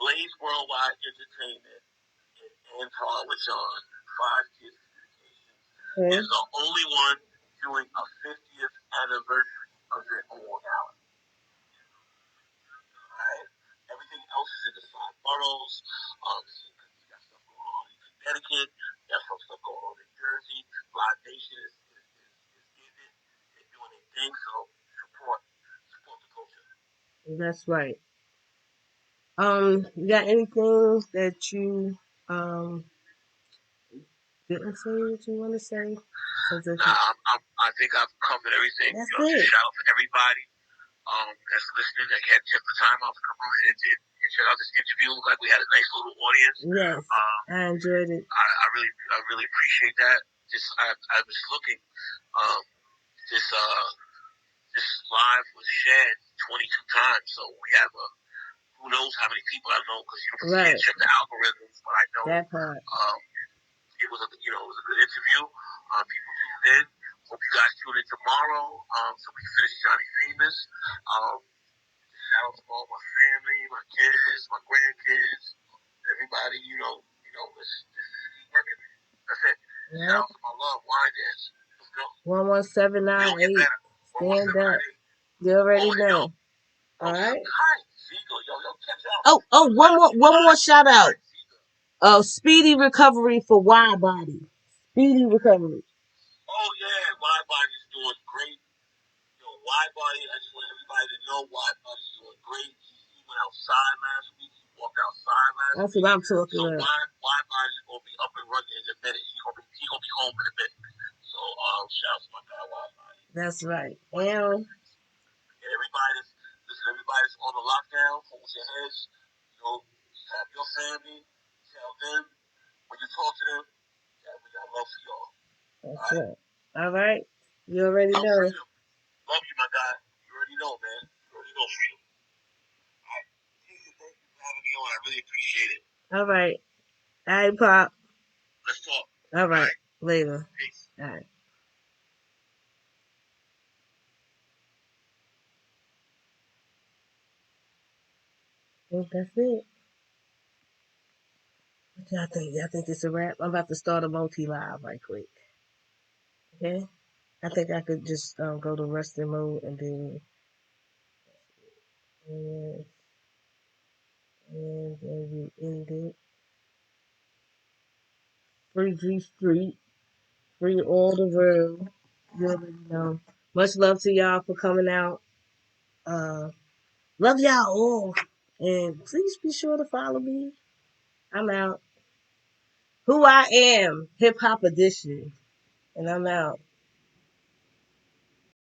S2: Blaze Worldwide Entertainment and Anton Lachon, 5 Kids Communications, is the only one doing a 50th anniversary event on Long Island. Alright? Everything else is in the 5 boroughs. You got stuff going on in Connecticut. You got some stuff going on in Jersey. Live Nation is getting it. They're doing their thing, so support the culture. That's right. You got anything that you didn't say what you want to say? I think I've covered everything. That's it. Shout out to everybody that's listening that had took the time out to come on and check out this interview. Looked like we had a nice little audience. Yes, I enjoyed it. I really appreciate that. I was looking. This live was shared 22 times, so we have who knows how many people. I know because you can't check the algorithms, but I know that part. It was a good interview. People tuned in. Hope you guys tune in tomorrow. So we can finish Johnny Famous. Shout out to all my family, my kids, my grandkids, everybody. Let's keep working. That's it. Yep. Shout out to my love, Wine Dance. Let's go. 11798. Stand up. You already know. All right. One more shout out. Speedy recovery for Wide Body. Speedy recovery. Oh yeah, Wide Body's doing great. Wide Body, I just want everybody to know Wide Body's doing great. He went outside last week. He walked outside last week. That's what I'm talking about. So Wide Body's gonna be up and
S1: That's right. Well,
S2: And everybody's on the lockdown. Hold your heads. Have your family. Tell them when you talk to them that we got love for y'all.
S1: that's right. All right. You already know.
S2: Freedom. Love you, my guy. You already know, man. You already know freedom. All right. Thank you for having me on. I really appreciate it.
S1: All right. All right, Pop.
S2: Let's talk.
S1: All right. Later.
S2: Peace.
S1: All right. Well, that's it. What y'all think? Y'all think it's a wrap? I'm about to start a multi-live right quick. Okay? I think I could just go to resting mode and then we end it. Free G Street. Free all the world. You already know. Much love to y'all for coming out. Love y'all all. And please be sure to follow me. I'm out. Who I am, Hip Hop Edition. And I'm out.